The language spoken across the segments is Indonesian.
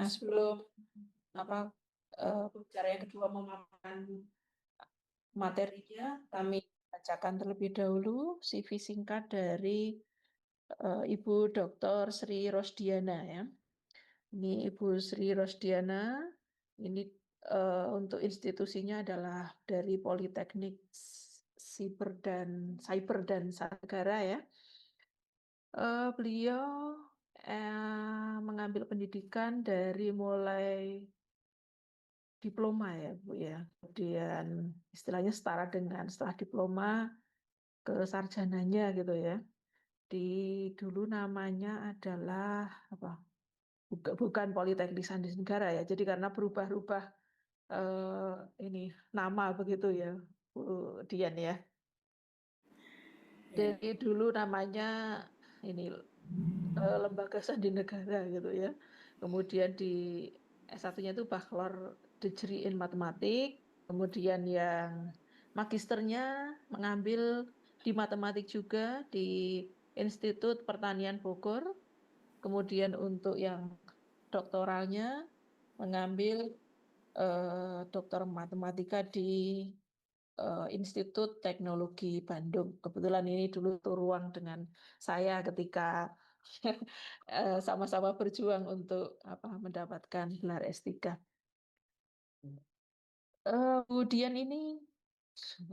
Nah, sebelum pembicara yang kedua memaparkan materinya, kami bacakan terlebih dahulu CV singkat dari Ibu Dr. Sri Rosdiana ya. Ini Ibu Sri Rosdiana, ini untuk institusinya adalah dari Politeknik Cyber dan Sagara ya. Beliau mengambil pendidikan dari mulai diploma ya Bu ya, kemudian istilahnya setara dengan setelah diploma ke sarjananya gitu ya. Dulu namanya adalah bukan Politeknik Sandi Negara ya, jadi karena berubah-ubah ini nama begitu ya Bu Dian ya. Jadi dulu namanya ini Lembaga Sandi Negara gitu ya. Kemudian di S1-nya itu Bachelor Degree in Matematik, kemudian yang magisternya mengambil di matematik juga di Institut Pertanian Bogor. Kemudian untuk yang doktoralnya mengambil doktor matematika di Institut Teknologi Bandung. Kebetulan ini dulu ruang dengan saya ketika sama-sama berjuang untuk mendapatkan gelar S3. Kemudian ini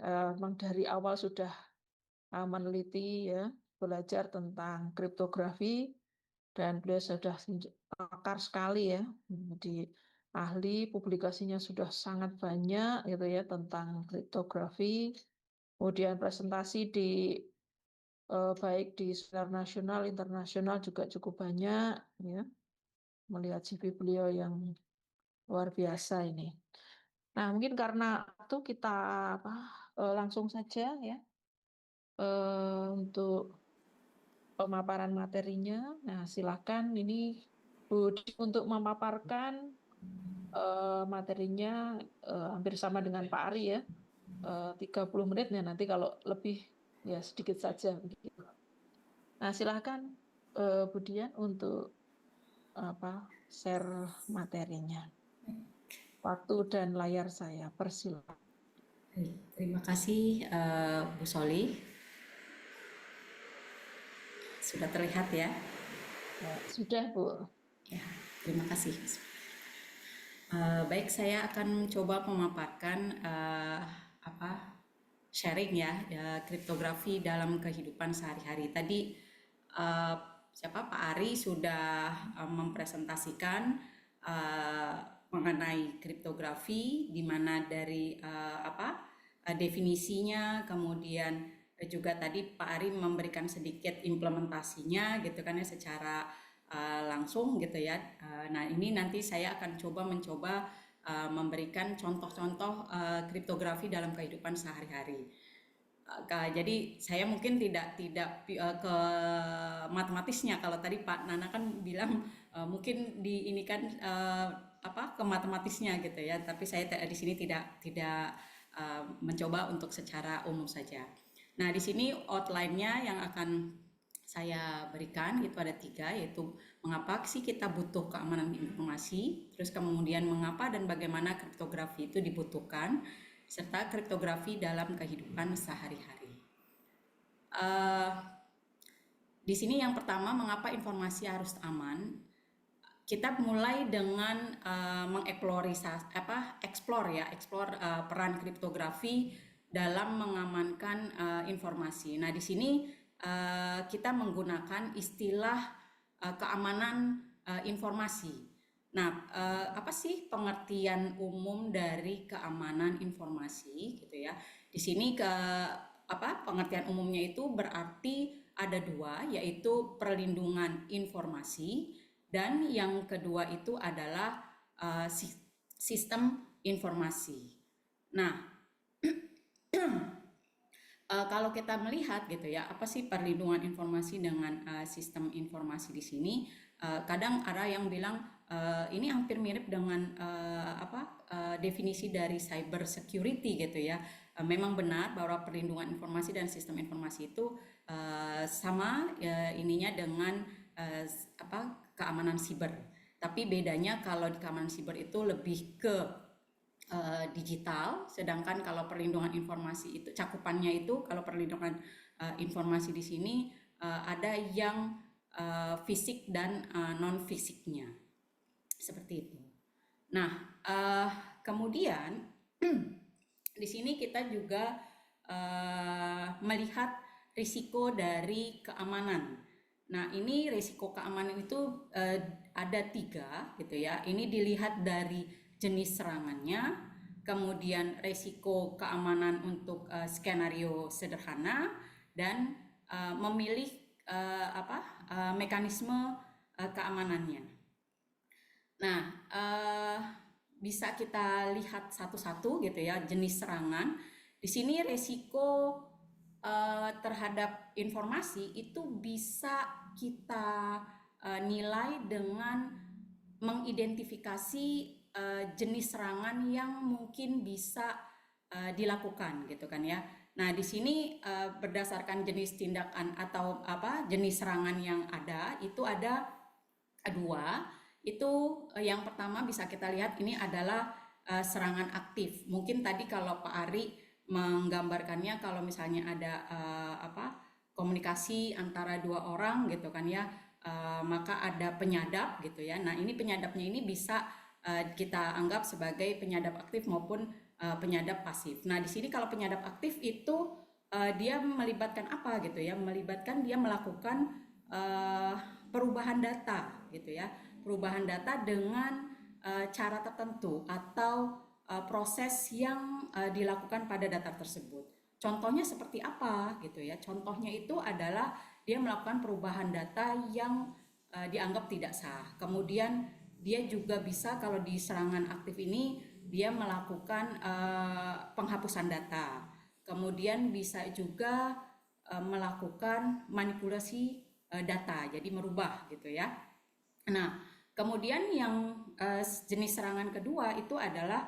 memang dari awal sudah meneliti ya, belajar tentang kriptografi, dan beliau sudah pakar sekali ya, di ahli, publikasinya sudah sangat banyak gitu ya tentang kriptografi. Kemudian presentasi di baik di seminar nasional, internasional juga cukup banyak ya. Melihat CV beliau yang luar biasa ini. Nah, mungkin karena itu kita langsung saja ya untuk pemaparan materinya. Nah, silakan ini Bu untuk memaparkan materinya hampir sama dengan Pak Ari ya. 30 menit ya, nanti kalau lebih ya sedikit saja begitu. Nah, silakan Bu Dian untuk share materinya. Waktu dan layar saya, persilakan. Terima kasih Bu Soli. Sudah terlihat ya? Ya, sudah Bu. Ya, terima kasih. Baik, saya akan coba memaparkan sharing ya, kriptografi dalam kehidupan sehari-hari. Tadi Pak Ari sudah mempresentasikan mengenai kriptografi, di mana dari definisinya, kemudian juga tadi Pak Ari memberikan sedikit implementasinya gitu kan ya secara langsung gitu ya. Nah, ini nanti saya akan mencoba memberikan contoh-contoh kriptografi dalam kehidupan sehari-hari. Jadi saya mungkin tidak ke matematisnya. Kalau tadi Pak Nana kan bilang mungkin ke matematisnya gitu ya. Tapi saya di sini tidak mencoba untuk secara umum saja. Nah, di sini outline-nya yang akan saya berikan itu ada 3, yaitu mengapa sih kita butuh keamanan informasi, terus kemudian mengapa dan bagaimana kriptografi itu dibutuhkan, serta kriptografi dalam kehidupan sehari-hari. Di sini yang pertama, mengapa informasi harus aman. Kita mulai dengan mengeksplor peran kriptografi dalam mengamankan informasi. Nah, di sini kita menggunakan istilah keamanan informasi. Nah, apa sih pengertian umum dari keamanan informasi gitu ya? Di sini pengertian umumnya itu berarti ada 2, yaitu perlindungan informasi, dan yang kedua itu adalah sistem informasi. Nah, kalau kita melihat gitu ya, apa sih perlindungan informasi dengan sistem informasi di sini? Kadang ada yang bilang ini hampir mirip dengan definisi dari cyber security gitu ya. Memang benar bahwa perlindungan informasi dan sistem informasi itu sama ininya dengan keamanan siber. Tapi bedanya kalau di keamanan siber itu lebih ke digital, sedangkan kalau perlindungan informasi itu cakupannya itu kalau perlindungan informasi di sini ada yang fisik dan non fisiknya seperti itu. Nah, kemudian di sini kita juga melihat risiko dari keamanan. Nah, ini risiko keamanan itu ada 3 gitu ya. Ini dilihat dari jenis serangannya, kemudian risiko keamanan untuk skenario sederhana, dan memilih mekanisme keamanannya. Nah, bisa kita lihat satu-satu gitu ya jenis serangan. Di sini resiko terhadap informasi itu bisa kita nilai dengan mengidentifikasi jenis serangan yang mungkin bisa dilakukan gitu kan ya. Nah, di sini berdasarkan jenis tindakan atau jenis serangan yang ada itu ada 2. Itu yang pertama bisa kita lihat ini adalah serangan aktif. Mungkin tadi kalau Pak Ari menggambarkannya kalau misalnya ada komunikasi antara 2 orang gitu kan ya, maka ada penyadap gitu ya. Nah, ini penyadapnya ini bisa kita anggap sebagai penyadap aktif maupun penyadap pasif. Nah, di sini kalau penyadap aktif itu dia melibatkan apa gitu ya? Melibatkan dia melakukan perubahan data gitu ya. Perubahan data dengan cara tertentu atau proses yang dilakukan pada data tersebut. Contohnya seperti apa gitu ya? Contohnya itu adalah dia melakukan perubahan data yang dianggap tidak sah. Kemudian dia juga bisa kalau di serangan aktif ini dia melakukan penghapusan data. Kemudian bisa juga melakukan manipulasi data, jadi merubah gitu ya. Nah, kemudian yang jenis serangan kedua itu adalah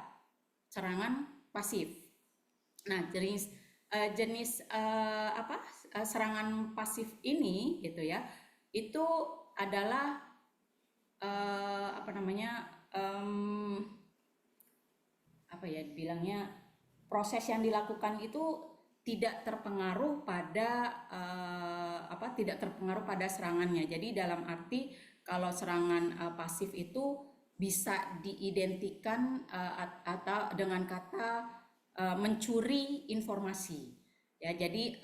serangan pasif. Nah, jenis serangan pasif ini gitu ya, itu adalah bilangnya proses yang dilakukan itu tidak terpengaruh pada serangannya. Jadi dalam arti kalau serangan pasif itu bisa diidentikan atau dengan kata mencuri informasi. Ya, jadi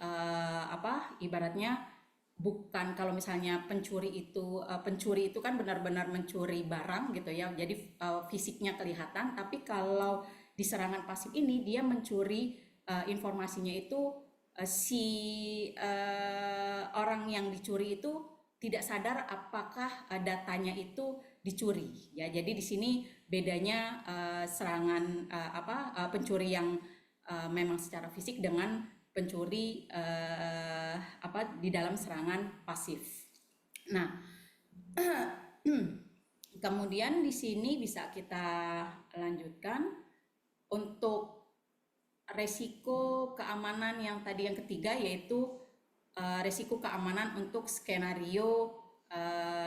ibaratnya bukan kalau misalnya pencuri itu kan benar-benar mencuri barang gitu ya. Jadi fisiknya kelihatan, tapi kalau di serangan pasif ini dia mencuri informasinya itu si orang yang dicuri itu tidak sadar apakah datanya itu dicuri ya. Jadi di sini bedanya serangan pencuri yang memang secara fisik dengan pencuri di dalam serangan pasif. Nah, kemudian di sini bisa kita lanjutkan untuk resiko keamanan yang tadi yang ketiga, yaitu resiko keamanan untuk skenario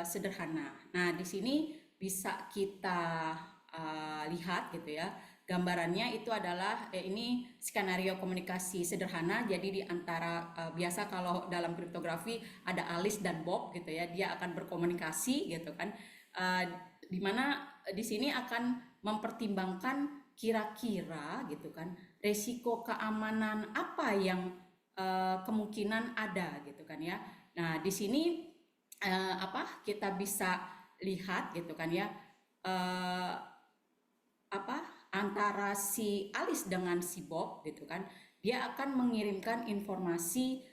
sederhana. Nah, di sini bisa kita lihat gitu ya. Gambarannya itu adalah ini skenario komunikasi sederhana. Jadi di antara biasa kalau dalam kriptografi ada Alice dan Bob gitu ya, dia akan berkomunikasi gitu kan. Di mana di sini akan mempertimbangkan kira-kira gitu kan resiko keamanan apa yang kemungkinan ada gitu kan ya. Nah, di sini kita bisa lihat gitu kan ya antara si Alice dengan si Bob gitu kan, dia akan mengirimkan informasi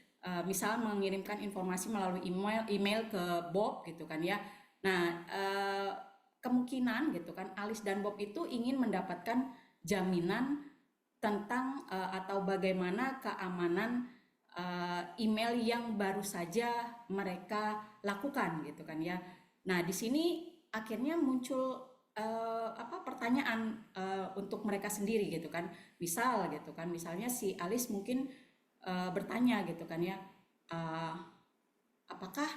misal mengirimkan informasi melalui email ke Bob gitu kan ya. Nah, kemungkinan gitu kan Alice dan Bob itu ingin mendapatkan jaminan tentang atau bagaimana keamanan email yang baru saja mereka lakukan gitu kan ya. Nah, di sini akhirnya muncul pertanyaan untuk mereka sendiri gitu kan. Misalnya si Alice mungkin bertanya gitu kan ya, apakah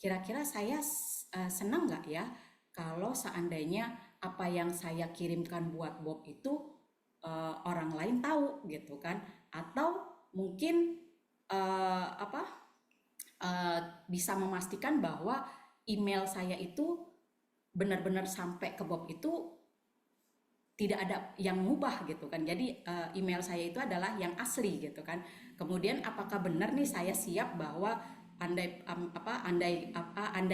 kira-kira saya senang nggak ya kalau seandainya apa yang saya kirimkan buat Bob itu orang lain tahu gitu kan, atau mungkin apa bisa memastikan bahwa email saya itu benar-benar sampai ke Bob itu tidak ada yang mubah gitu kan. Jadi email saya itu adalah yang asli gitu kan. Kemudian apakah benar nih saya siap bahwa andai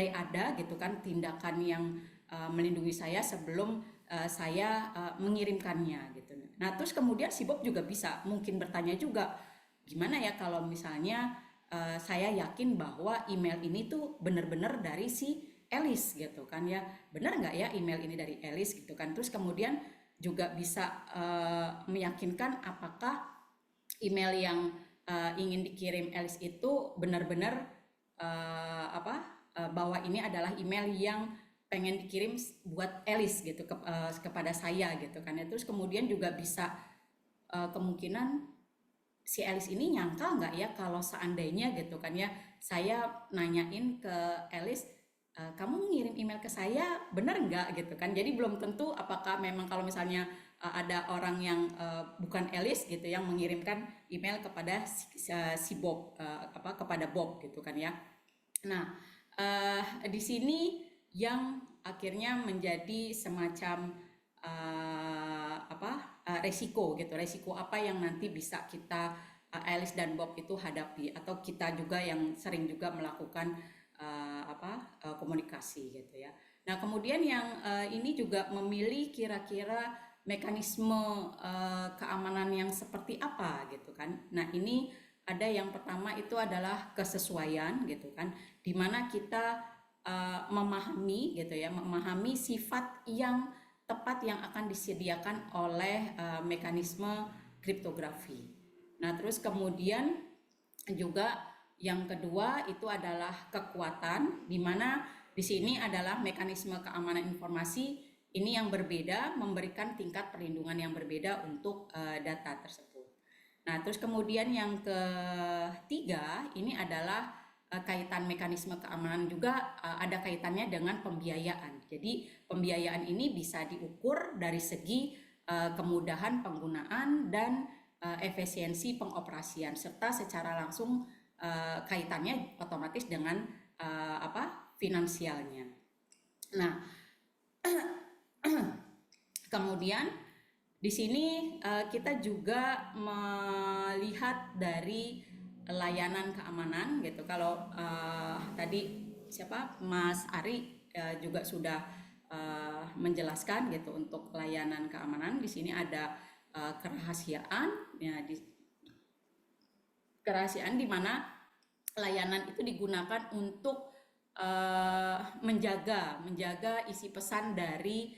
ada gitu kan tindakan yang melindungi saya sebelum saya mengirimkannya gitu. Nah, terus kemudian si Bob juga bisa mungkin bertanya juga, gimana ya kalau misalnya saya yakin bahwa email ini tuh benar-benar dari si Elis gitu kan ya. Benar nggak ya email ini dari Elis gitu kan. Terus kemudian juga bisa meyakinkan apakah email yang ingin dikirim Elis itu benar-benar bahwa ini adalah email yang pengen dikirim buat Elis gitu kepada saya gitu kan ya. Terus kemudian juga bisa kemungkinan si Elis ini nyangka nggak ya kalau seandainya gitu kan ya saya nanyain ke Elis, kamu ngirim email ke saya benar nggak gitu kan. Jadi belum tentu apakah memang kalau misalnya ada orang yang bukan Elis gitu yang mengirimkan email kepada si Bob kepada Bob gitu kan ya. Nah, di sini yang akhirnya menjadi semacam resiko gitu, resiko apa yang nanti bisa kita Alice dan Bob itu hadapi, atau kita juga yang sering juga melakukan komunikasi gitu ya. Nah, kemudian yang ini juga memilih kira-kira mekanisme keamanan yang seperti apa gitu kan. Nah, ini ada yang pertama itu adalah kesesuaian gitu kan, dimana kita memahami gitu ya, memahami sifat yang tepat yang akan disediakan oleh mekanisme kriptografi. Nah, terus kemudian juga yang kedua itu adalah kekuatan, di mana di sini adalah mekanisme keamanan informasi ini yang berbeda, memberikan tingkat perlindungan yang berbeda untuk data tersebut. Nah, terus kemudian yang ketiga ini adalah kaitan mekanisme keamanan juga ada kaitannya dengan pembiayaan. Jadi pembiayaan ini bisa diukur dari segi kemudahan penggunaan dan efisiensi pengoperasian, serta secara langsung kaitannya otomatis dengan finansialnya. Nah, kemudian di sini kita juga melihat dari layanan keamanan gitu. Kalau tadi Mas Ari juga sudah menjelaskan gitu untuk layanan keamanan. Di sini ada kerahasiaan ya, kerahasiaan di mana layanan itu digunakan untuk menjaga isi pesan dari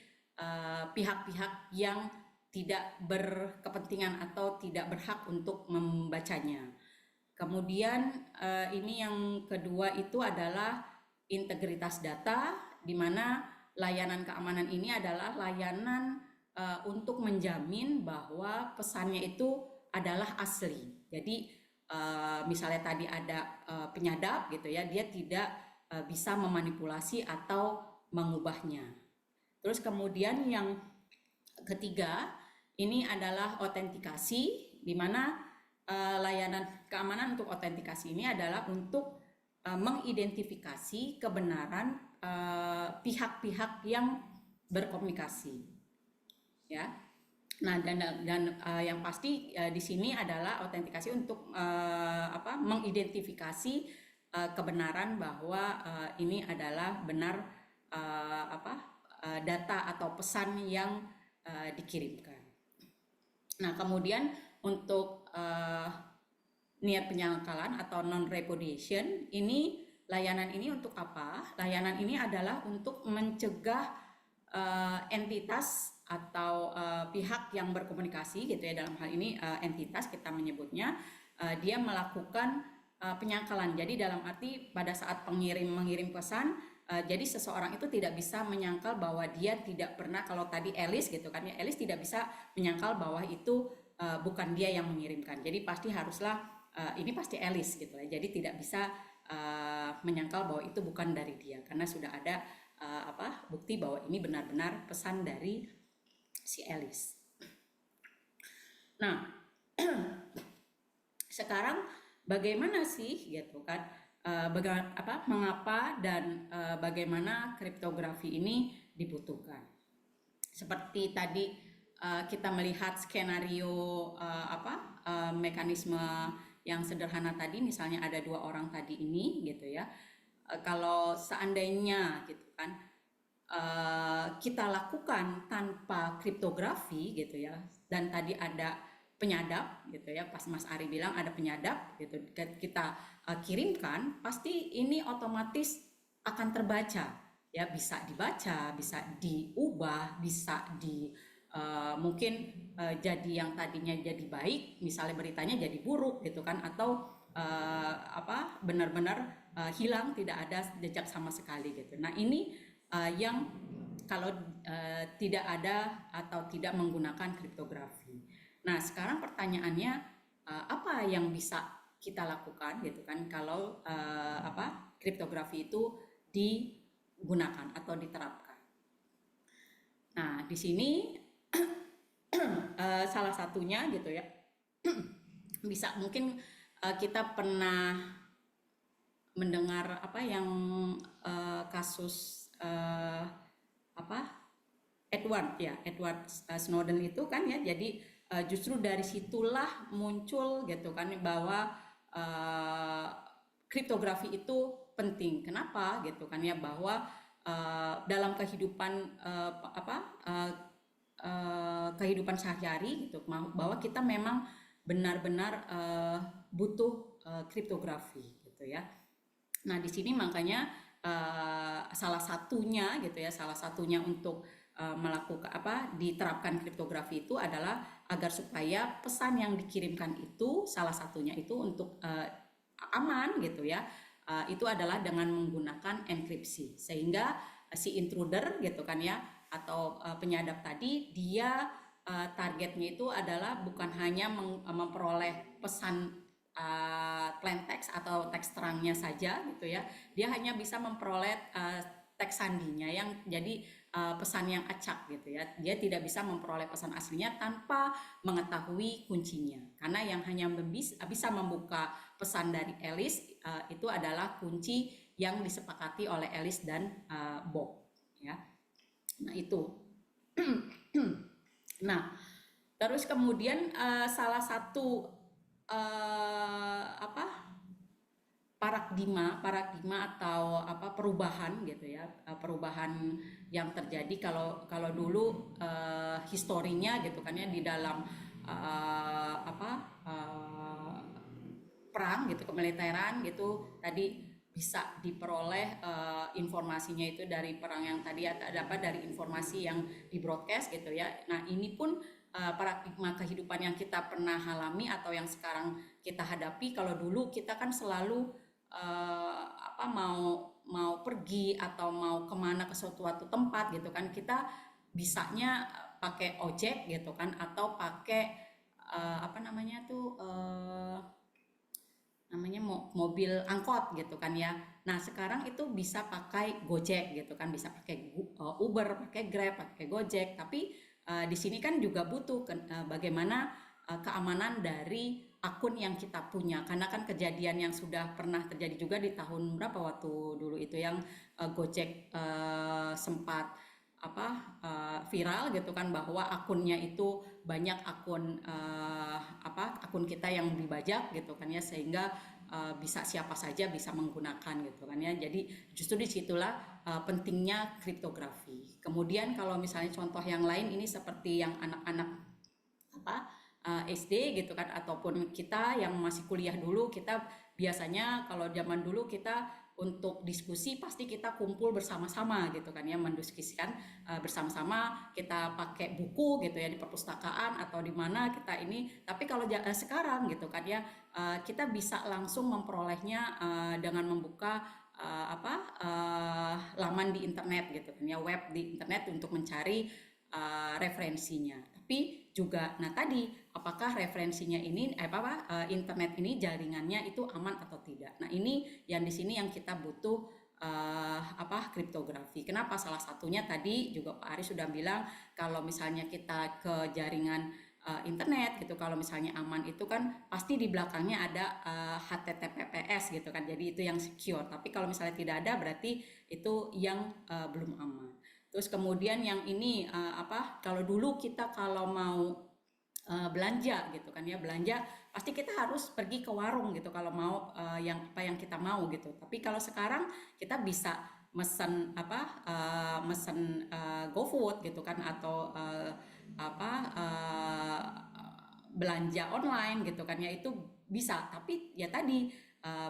pihak-pihak yang tidak berkepentingan atau tidak berhak untuk membacanya. Kemudian ini yang kedua itu adalah integritas data, di mana layanan keamanan ini adalah layanan untuk menjamin bahwa pesannya itu adalah asli. Jadi misalnya tadi ada penyadap gitu ya, dia tidak bisa memanipulasi atau mengubahnya. Terus kemudian yang ketiga ini adalah autentikasi, di mana layanan keamanan untuk autentikasi ini adalah untuk mengidentifikasi kebenaran pihak-pihak yang berkomunikasi, ya. Nah, dan yang pasti di sini adalah autentikasi untuk mengidentifikasi kebenaran bahwa ini adalah benar data atau pesan yang dikirimkan. Nah, kemudian untuk niat penyangkalan atau non-repudiation, ini layanan ini untuk apa? Layanan ini adalah untuk mencegah entitas atau pihak yang berkomunikasi gitu ya, dalam hal ini entitas kita menyebutnya, dia melakukan penyangkalan. Jadi dalam arti pada saat pengirim mengirim pesan, jadi seseorang itu tidak bisa menyangkal bahwa dia tidak pernah, kalau tadi Elis gitu kan ya, Elis tidak bisa menyangkal bahwa itu bukan dia yang mengirimkan. Jadi pasti haruslah ini pasti Elis gitu ya. Jadi tidak bisa menyangkal bahwa itu bukan dari dia karena sudah ada bukti bahwa ini benar-benar pesan dari si Alice. Nah, sekarang bagaimana sih gitu kan, mengapa dan bagaimana kriptografi ini dibutuhkan? Seperti tadi kita melihat skenario mekanisme yang sederhana tadi, misalnya ada 2 orang tadi ini gitu ya. Kalau seandainya gitu kan kita lakukan tanpa kriptografi gitu ya, dan tadi ada penyadap gitu ya, pas Mas Ari bilang ada penyadap gitu, kita kirimkan, pasti ini otomatis akan terbaca ya, bisa dibaca, bisa diubah, bisa mungkin jadi yang tadinya jadi baik, misalnya beritanya jadi buruk gitu kan, atau benar-benar hilang, tidak ada jejak sama sekali gitu. Nah ini yang kalau tidak ada atau tidak menggunakan kriptografi. Nah sekarang pertanyaannya, apa yang bisa kita lakukan gitu kan kalau kriptografi itu digunakan atau diterapkan. Nah di sini salah satunya gitu ya, bisa mungkin kita pernah mendengar kasus Edward Snowden itu kan ya, jadi justru dari situlah muncul gitu kan bahwa kriptografi itu penting. Kenapa gitu kan ya, bahwa dalam kehidupan kehidupan sehari-hari gitu, bahwa kita memang benar-benar butuh kriptografi gitu ya. Nah di sini makanya salah satunya untuk melakukan diterapkan kriptografi itu adalah agar supaya pesan yang dikirimkan itu, salah satunya itu untuk aman gitu ya, itu adalah dengan menggunakan enkripsi, sehingga si intruder gitu kan ya, atau penyadap tadi, dia targetnya itu adalah bukan hanya memperoleh pesan plain text atau teks terangnya saja gitu ya, dia hanya bisa memperoleh teks sandinya yang jadi pesan yang acak gitu ya, dia tidak bisa memperoleh pesan aslinya tanpa mengetahui kuncinya, karena yang hanya bisa membuka pesan dari Alice itu adalah kunci yang disepakati oleh Alice dan Bob ya. Nah itu nah terus kemudian salah satu paradigma atau perubahan gitu ya, perubahan yang terjadi kalau dulu historinya gitu kan ya, di dalam perang gitu, kemiliteran gitu, tadi bisa diperoleh informasinya itu dari perang yang tadi dari informasi yang di broadcast gitu ya. Nah ini pun paradigma kehidupan yang kita pernah alami atau yang sekarang kita hadapi. Kalau dulu kita kan selalu mau pergi atau mau kemana ke suatu tempat gitu kan, kita bisanya pakai ojek gitu kan, atau pakai mobil angkot gitu kan ya. Nah sekarang itu bisa pakai Gojek gitu kan, bisa pakai Uber, pakai Grab, pakai Gojek. Tapi di sini kan juga butuh bagaimana keamanan dari akun yang kita punya, karena kan kejadian yang sudah pernah terjadi juga di tahun berapa waktu dulu itu yang Gojek sempat viral gitu kan, bahwa akunnya itu banyak akun kita yang dibajak gitu kan ya, sehingga bisa siapa saja bisa menggunakan gitu kan ya. Jadi justru disitulah pentingnya kriptografi. Kemudian kalau misalnya contoh yang lain ini seperti yang anak-anak SD gitu kan, ataupun kita yang masih kuliah dulu, kita biasanya kalau zaman dulu kita untuk diskusi pasti kita kumpul bersama-sama gitu kan ya, mendiskusikan bersama-sama, kita pakai buku gitu ya di perpustakaan atau di mana kita ini. Tapi kalau sekarang gitu kan ya, kita bisa langsung memperolehnya dengan membuka laman di internet gitu kan ya, web di internet untuk mencari referensinya. Tapi juga tadi apakah referensinya ini internet ini jaringannya itu aman atau tidak. Nah ini yang di sini yang kita butuh kriptografi. Kenapa? Salah satunya tadi juga Pak Ari sudah bilang kalau misalnya kita ke jaringan internet gitu, kalau misalnya aman itu kan pasti di belakangnya ada HTTPS gitu kan, jadi itu yang secure. Tapi kalau misalnya tidak ada berarti itu yang belum aman. Terus kemudian yang ini kalau dulu kita kalau mau belanja gitu kan ya, belanja pasti kita harus pergi ke warung gitu kalau mau yang kita mau gitu. Tapi kalau sekarang kita bisa mesen GoFood gitu kan, atau belanja online gitu kan ya, itu bisa. Tapi ya tadi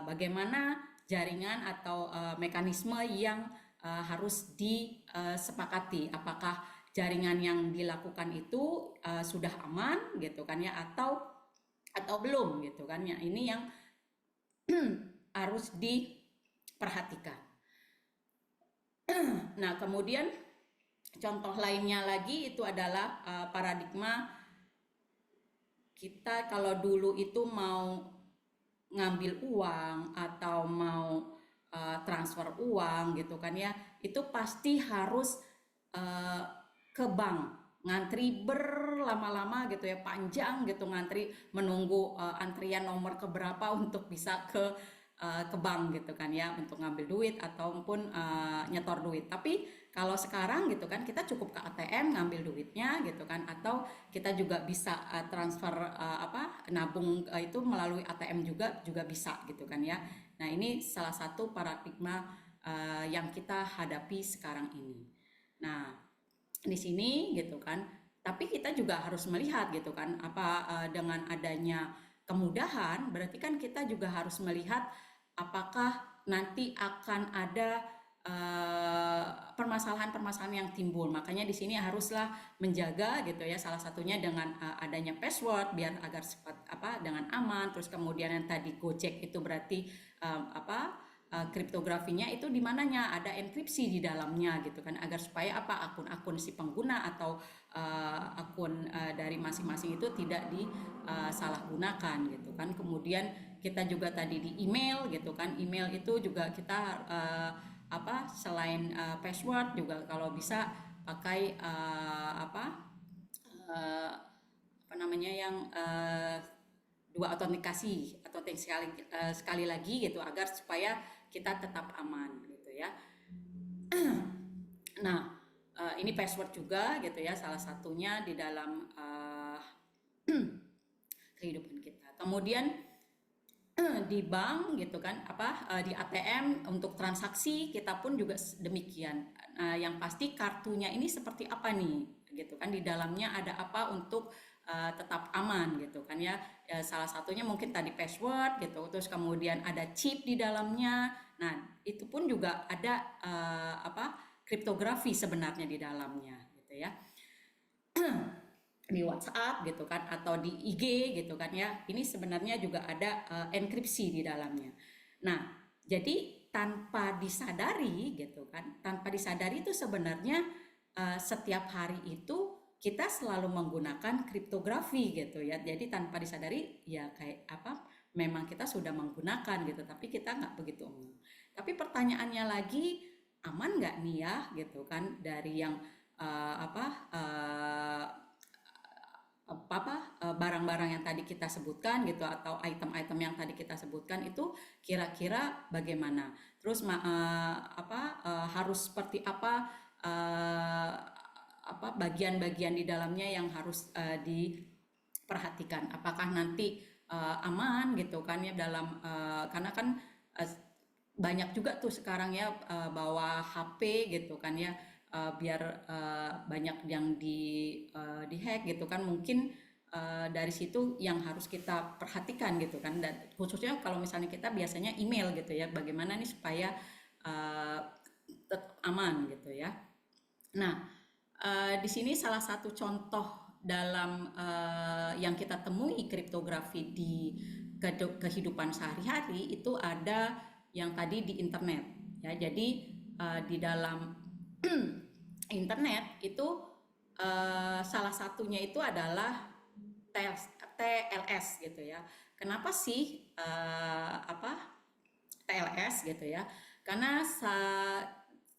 bagaimana jaringan atau mekanisme yang harus disepakati, apakah jaringan yang dilakukan itu sudah aman gitu kan ya, atau belum gitu kan ya. Ini yang harus diperhatikan. Nah, kemudian contoh lainnya lagi itu adalah paradigma kita kalau dulu itu mau ngambil uang atau mau transfer uang gitu kan ya, itu pasti harus ke bank, ngantri berlama-lama gitu ya, panjang gitu ngantri, menunggu antrian nomor keberapa untuk bisa ke bank gitu kan ya, untuk ngambil duit ataupun nyetor duit. Tapi kalau sekarang gitu kan kita cukup ke ATM ngambil duitnya gitu kan, atau kita juga bisa transfer nabung itu melalui ATM juga bisa gitu kan ya. Nah, ini salah satu paradigma yang kita hadapi sekarang ini. Nah, di sini gitu kan, tapi kita juga harus melihat gitu kan, dengan adanya kemudahan berarti kan kita juga harus melihat apakah nanti akan ada permasalahan-permasalahan yang timbul. Makanya di sini haruslah menjaga gitu ya, salah satunya dengan adanya password biar agar dengan aman. Terus kemudian yang tadi Gojek itu berarti kriptografinya itu di mananya ada enkripsi di dalamnya gitu kan, agar supaya akun-akun si pengguna atau akun dari masing-masing itu tidak disalahgunakan gitu kan. Kemudian kita juga tadi di email gitu kan, email itu juga kita selain password juga kalau bisa pakai yang dua autentikasi atau sekali lagi gitu, agar supaya kita tetap aman gitu ya. Nah, ini password juga gitu ya, salah satunya di dalam kehidupan kita. Kemudian di bank gitu kan, di ATM untuk transaksi kita pun juga demikian. Yang pasti kartunya ini seperti apa nih gitu kan, di dalamnya ada apa untuk tetap aman gitu kan ya. Salah satunya mungkin tadi password gitu, terus kemudian ada chip di dalamnya. Nah, itu pun juga ada kriptografi sebenarnya di dalamnya gitu ya. Di WhatsApp gitu kan, atau di IG gitu kan ya, ini sebenarnya juga ada enkripsi di dalamnya. Nah, jadi tanpa disadari gitu kan, tanpa disadari itu sebenarnya setiap hari itu kita selalu menggunakan kriptografi gitu ya. Jadi tanpa disadari ya kayak memang kita sudah menggunakan gitu, tapi kita nggak begitu ngeh. Tapi pertanyaannya lagi, aman nggak nih ya gitu kan, dari yang barang-barang yang tadi kita sebutkan gitu, atau item-item yang tadi kita sebutkan itu kira-kira bagaimana? Terus harus seperti bagian-bagian di dalamnya yang harus diperhatikan? Apakah nanti aman gitu kan ya, dalam karena kan banyak juga tuh sekarang ya bawa HP gitu kan ya, biar banyak yang di-hack gitu kan, mungkin dari situ yang harus kita perhatikan gitu kan. Dan khususnya kalau misalnya kita biasanya email gitu ya, bagaimana nih supaya tetap aman gitu ya. Nah, di sini salah satu contoh dalam yang kita temui kriptografi di kehidupan sehari-hari itu ada yang tadi di internet ya. Jadi di dalam internet itu salah satunya itu adalah TLS gitu ya. Kenapa sih TLS gitu ya? Karena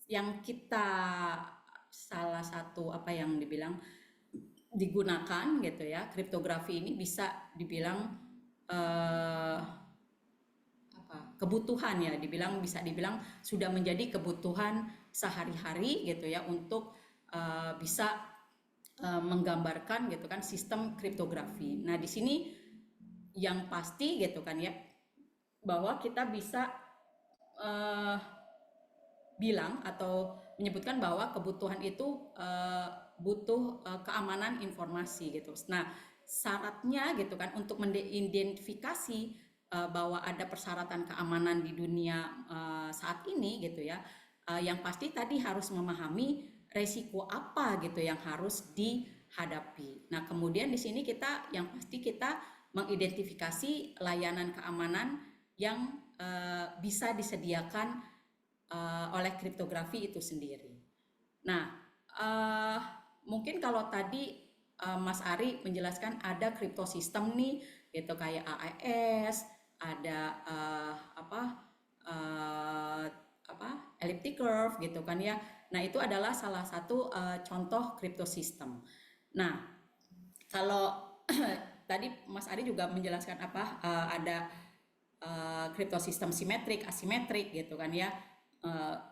yang kita salah satu apa yang dibilang digunakan gitu ya, kriptografi ini bisa dibilang eh, kebutuhan ya, bisa dibilang sudah menjadi kebutuhan sehari-hari gitu ya untuk bisa menggambarkan gitu kan sistem kriptografi. Nah, di sini yang pasti gitu kan ya bahwa kita bisa uh, bilang atau menyebutkan bahwa kebutuhan itu butuh keamanan informasi gitu. Nah, syaratnya gitu kan untuk mengidentifikasi bahwa ada persyaratan keamanan di dunia saat ini gitu ya. Yang pasti tadi harus memahami resiko apa gitu yang harus dihadapi. Nah, kemudian di sini yang pasti kita mengidentifikasi layanan keamanan yang bisa disediakan oleh kriptografi itu sendiri. Nah, mungkin kalau tadi Mas Ari menjelaskan ada kriptosistem nih, gitu kayak AES, ada uh, elliptic curve gitu kan ya. Nah, itu adalah salah satu contoh kriptosistem. Nah, kalau tadi Mas Ari juga menjelaskan ada kriptosistem simetrik, asimetrik gitu kan ya,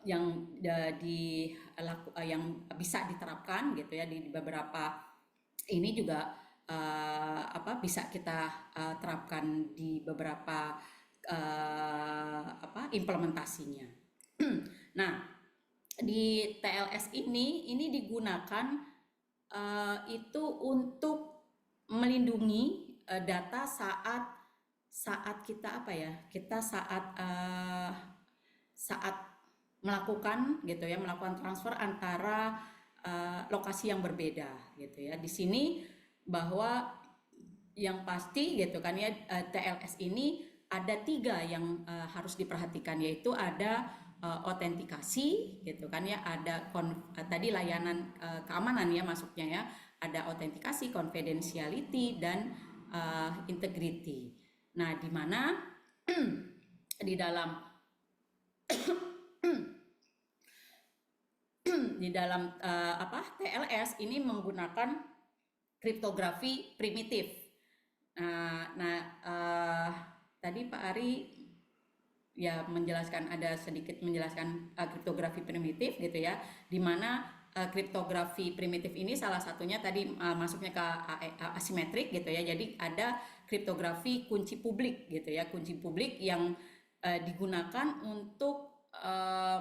yang yang bisa diterapkan gitu ya di beberapa ini juga bisa kita terapkan di beberapa implementasinya. Nah, di TLS ini digunakan itu untuk melindungi data saat kita saat melakukan gitu ya, melakukan transfer antara lokasi yang berbeda gitu ya. Di sini bahwa yang pasti gitu kan ya, TLS ini ada 3 yang harus diperhatikan, yaitu ada autentikasi gitu kan ya, ada tadi layanan keamanan ya masuknya ya, ada autentikasi, confidentiality dan integrity. Nah, di mana di dalam TLS ini menggunakan kriptografi primitif. Tadi Pak Ari ya sedikit menjelaskan kriptografi primitif gitu ya, di mana kriptografi primitif ini salah satunya tadi masuknya ke asimetrik gitu ya. Jadi ada kriptografi kunci publik gitu ya, kunci publik yang digunakan untuk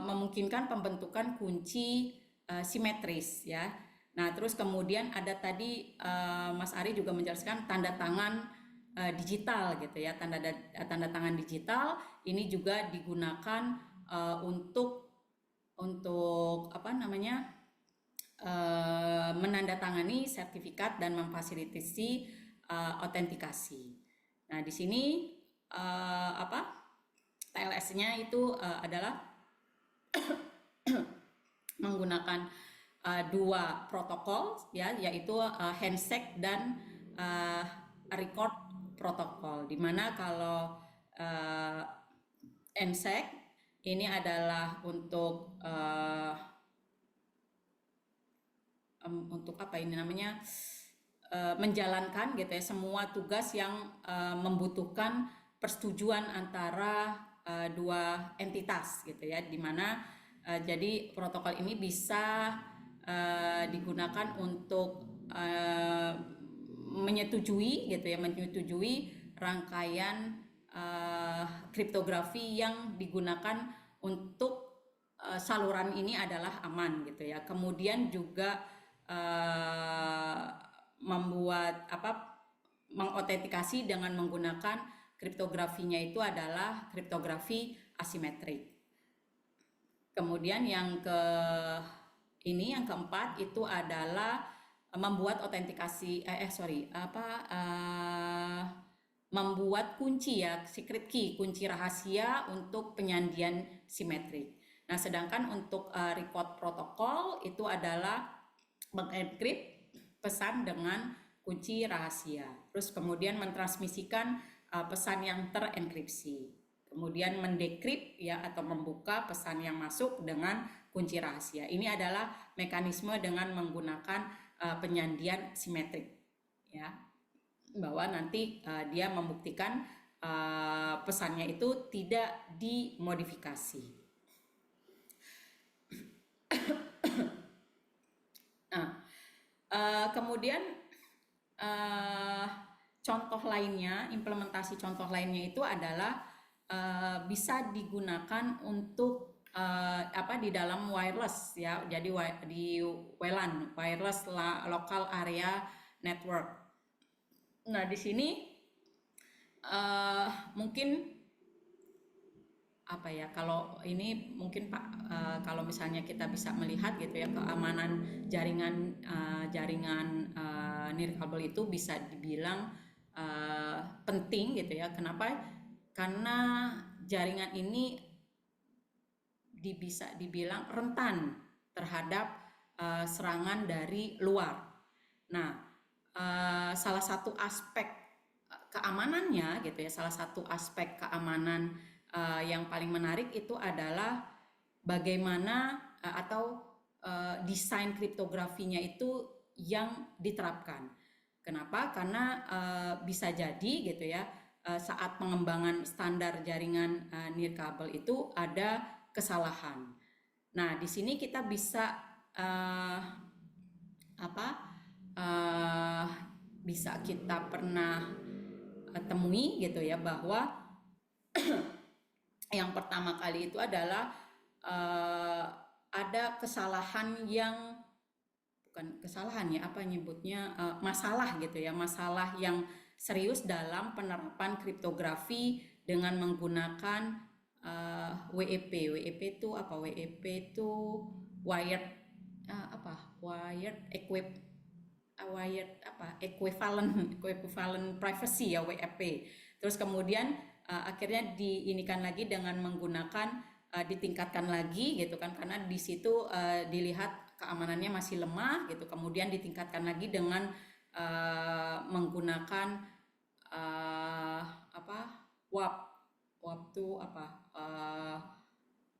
memungkinkan pembentukan kunci simetris ya. Nah, terus kemudian ada tadi Mas Ari juga menjelaskan tanda tangan digital gitu ya. Tanda tangan digital ini juga digunakan untuk menandatangani sertifikat dan memfasilitasi autentikasi. Nah, di sini TLS-nya itu adalah menggunakan 2 protokol ya, yaitu handshake dan record protokol. Dimana kalau handshake ini adalah untuk menjalankan gitu ya semua tugas yang membutuhkan persetujuan antara 2 entitas gitu ya, dimana jadi protokol ini bisa digunakan untuk menyetujui rangkaian kriptografi yang digunakan untuk saluran ini adalah aman gitu ya. Kemudian juga mengautentikasi dengan menggunakan kriptografinya itu adalah kriptografi asimetrik. Kemudian yang keempat itu adalah membuat membuat kunci ya, secret key, kunci rahasia untuk penyandian simetrik. Nah, sedangkan untuk record protokol itu adalah mengenkrip pesan dengan kunci rahasia. Terus kemudian mentransmisikan pesan yang terenkripsi. kemudian mendekrip ya atau membuka pesan yang masuk dengan kunci rahasia. Ini adalah mekanisme dengan menggunakan penyandian simetrik ya, bahwa nanti dia membuktikan pesannya itu tidak dimodifikasi. Nah, kemudian contoh lainnya, implementasi contoh lainnya itu adalah bisa digunakan untuk di dalam wireless ya. Jadi di WLAN, wireless local area network. Nah, di sini mungkin apa ya, kalau ini mungkin Pak, kalau misalnya kita bisa melihat gitu ya, keamanan jaringan nirkabel itu bisa dibilang penting gitu ya. Kenapa? Karena jaringan ini bisa dibilang rentan terhadap serangan dari luar. Nah, salah satu aspek keamanannya gitu ya, salah satu aspek keamanan yang paling menarik itu adalah bagaimana atau desain kriptografinya itu yang diterapkan. Kenapa? Karena bisa jadi gitu ya, saat pengembangan standar jaringan nirkabel itu ada kesalahan. Nah, di sini kita bisa bisa kita pernah temui gitu ya, bahwa yang pertama kali itu adalah ada kesalahan yang bukan kesalahan ya, apa nyebutnya, masalah gitu ya, masalah yang serius dalam penerapan kriptografi dengan menggunakan WEP. WEP itu apa? WEP itu wired equivalent privacy ya, WEP. Terus kemudian akhirnya diinikan lagi dengan menggunakan ditingkatkan lagi gitu kan, karena di situ dilihat keamanannya masih lemah gitu. Kemudian ditingkatkan lagi dengan menggunakan WAP. WAP itu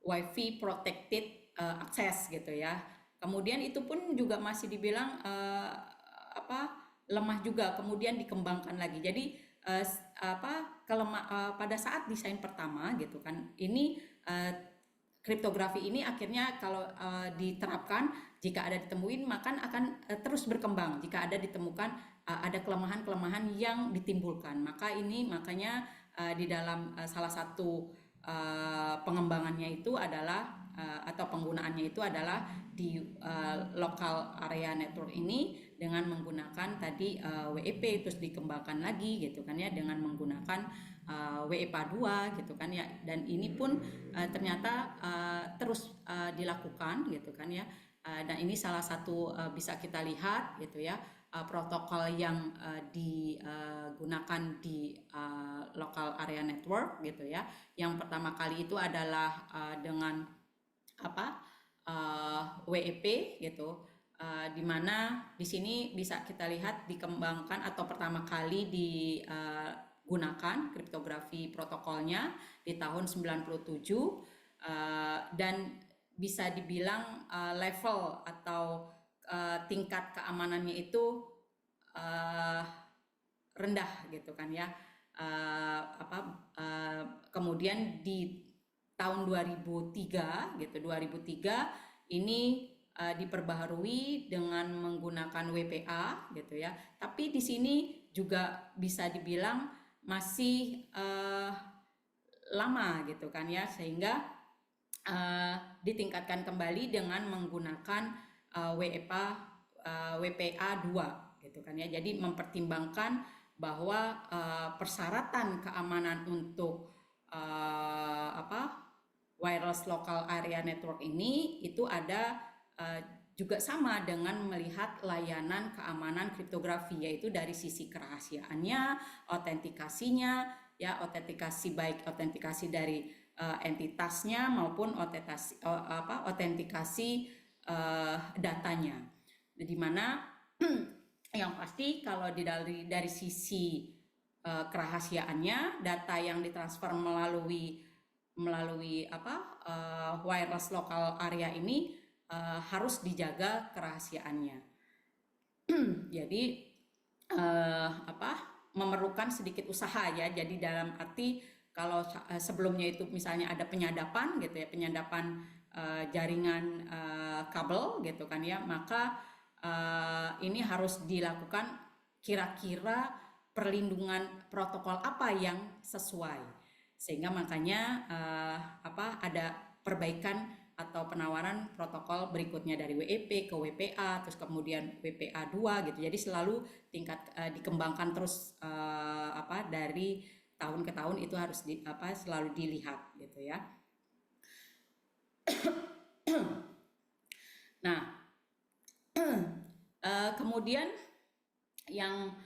Wi-Fi protected access gitu ya. Kemudian itu pun juga masih dibilang lemah juga, kemudian dikembangkan lagi. Jadi pada saat desain pertama gitu kan, ini kriptografi ini akhirnya kalau diterapkan, jika ada ditemuin maka akan terus berkembang. Jika ada ditemukan ada kelemahan-kelemahan yang ditimbulkan, makanya di dalam salah satu pengembangannya itu adalah atau penggunaannya itu adalah di local area network ini dengan menggunakan tadi WEP, terus dikembangkan lagi gitu kan ya dengan menggunakan WEPA 2 gitu kan ya. Dan ini pun ternyata terus dilakukan gitu kan ya. Dan ini salah satu bisa kita lihat gitu ya, protokol yang digunakan di local area network gitu ya. Yang pertama kali itu adalah dengan WEP gitu, di mana di sini bisa kita lihat dikembangkan atau pertama kali digunakan kriptografi protokolnya di tahun 97, dan bisa dibilang level atau tingkat keamanannya itu rendah gitu kan ya. Kemudian di tahun 2003 gitu, 2003 ini diperbaharui dengan menggunakan WPA gitu ya. Tapi di sini juga bisa dibilang masih lama gitu kan ya, sehingga ditingkatkan kembali dengan menggunakan WPA 2 gitu kan ya. Jadi mempertimbangkan bahwa persyaratan keamanan untuk wireless local area network ini itu ada juga sama dengan melihat layanan keamanan kriptografi, yaitu dari sisi kerahasiaannya, autentikasinya ya, autentikasi dari entitasnya maupun autentikasi datanya. Di mana yang pasti kalau dari sisi kerahasiaannya, data yang ditransfer melalui melalui wireless local area ini harus dijaga kerahasiaannya. Jadi memerlukan sedikit usaha ya. Jadi dalam arti kalau sebelumnya itu misalnya ada penyadapan gitu ya, penyadapan jaringan kabel gitu kan ya, maka ini harus dilakukan kira-kira perlindungan protokol apa yang sesuai, sehingga makanya ada perbaikan atau penawaran protokol berikutnya dari WEP ke WPA, terus kemudian WPA 2 gitu. Jadi selalu tingkat dikembangkan terus dari tahun ke tahun, itu harus selalu dilihat gitu ya. Nah, kemudian yang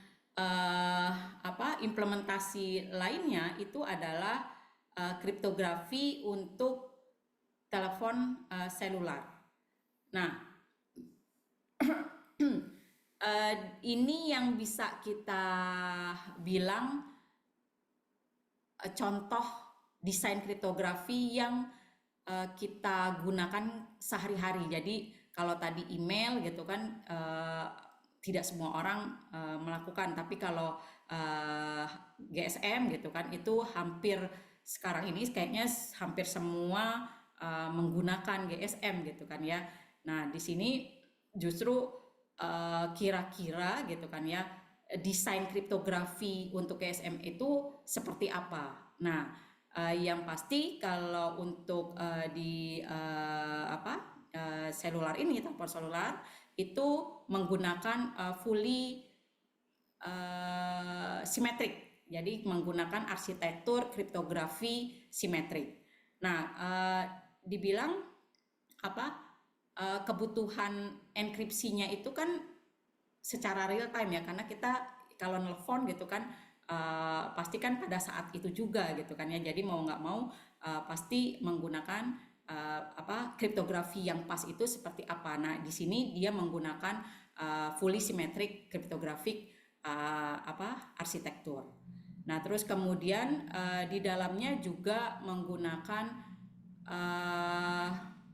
implementasi lainnya itu adalah kriptografi untuk telepon selular. Nah, ini yang bisa kita bilang contoh desain kriptografi yang kita gunakan sehari-hari. Jadi kalau tadi email gitu kan tidak semua orang melakukan, tapi kalau GSM gitu kan itu hampir sekarang ini kayaknya hampir semua menggunakan GSM gitu kan ya. Nah, di sini justru kira-kira gitu kan ya, desain kriptografi untuk GSM itu seperti apa. Nah, yang pasti kalau untuk di selular ini, telepon selular itu menggunakan fully simetrik. Jadi menggunakan arsitektur kriptografi simetrik. Nah, dibilang kebutuhan enkripsinya itu kan secara real time ya, karena kita kalau nelfon gitu kan pasti kan pada saat itu juga gitu kan ya. Jadi mau nggak mau pasti menggunakan kriptografi yang pas itu seperti apa. Nah, di sini dia menggunakan fully symmetric cryptographic arsitektur. Nah, terus kemudian di dalamnya juga menggunakan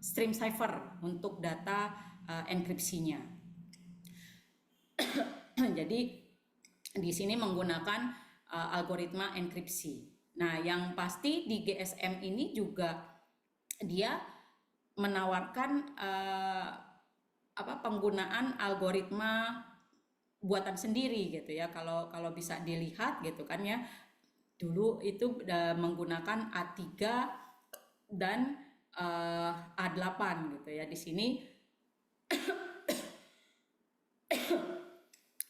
stream cipher untuk data enkripsinya. Jadi di sini menggunakan algoritma enkripsi. Nah, yang pasti di GSM ini juga dia menawarkan penggunaan algoritma buatan sendiri gitu ya. Kalau bisa dilihat gitu kan ya, dulu itu menggunakan A3 dan A8 gitu ya. Di sini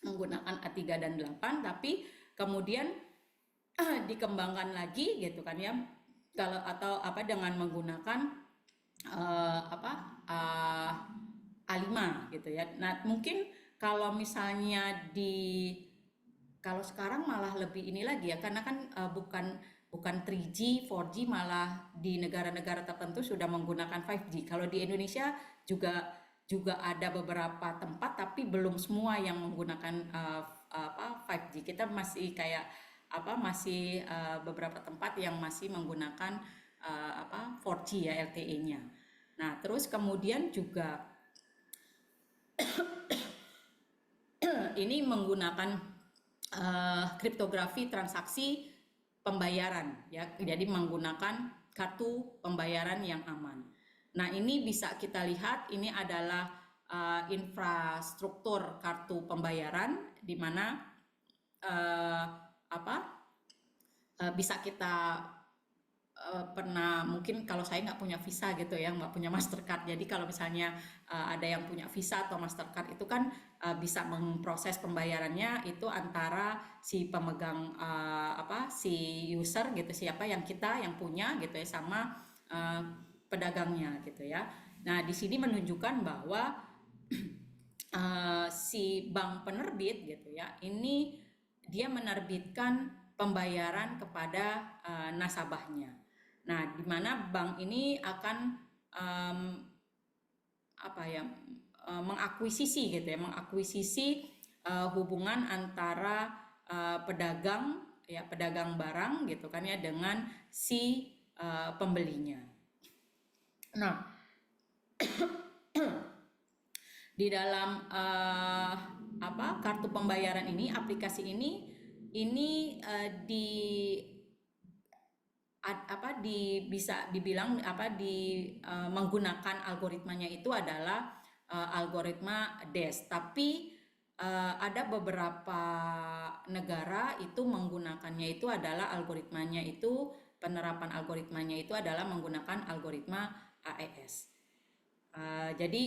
menggunakan A3 dan 8, tapi kemudian dikembangkan lagi gitu kan ya, kalau atau dengan menggunakan A5 gitu ya. Nah, mungkin kalau misalnya kalau sekarang malah lebih ini lagi ya, karena kan bukan 3G, 4G, malah di negara-negara tertentu sudah menggunakan 5G. Kalau di Indonesia juga ada beberapa tempat, tapi belum semua yang menggunakan 5G. Kita masih kayak masih beberapa tempat yang masih menggunakan 4G ya, LTE-nya. Nah, terus kemudian juga ini menggunakan kriptografi transaksi pembayaran ya. Jadi menggunakan kartu pembayaran yang aman. Nah, ini bisa kita lihat, ini adalah infrastruktur kartu pembayaran di mana bisa kita pernah, mungkin kalau saya nggak punya Visa gitu ya, nggak punya Mastercard. Jadi kalau misalnya ada yang punya Visa atau Mastercard itu kan bisa memproses pembayarannya itu antara si pemegang si user gitu, siapa yang punya gitu ya, sama pedagangnya gitu ya. Nah, di sini menunjukkan bahwa si bank penerbit gitu ya, ini dia menerbitkan pembayaran kepada nasabahnya. Nah, di mana bank ini akan mengakuisisi gitu ya, mengakuisisi hubungan antara pedagang barang gitu kan ya dengan si pembelinya. Nah, di dalam kartu pembayaran ini, aplikasi ini bisa dibilang menggunakan algoritmanya itu adalah algoritma DES, tapi ada beberapa negara itu menggunakannya itu adalah penerapan algoritmanya itu adalah menggunakan algoritma AES. Jadi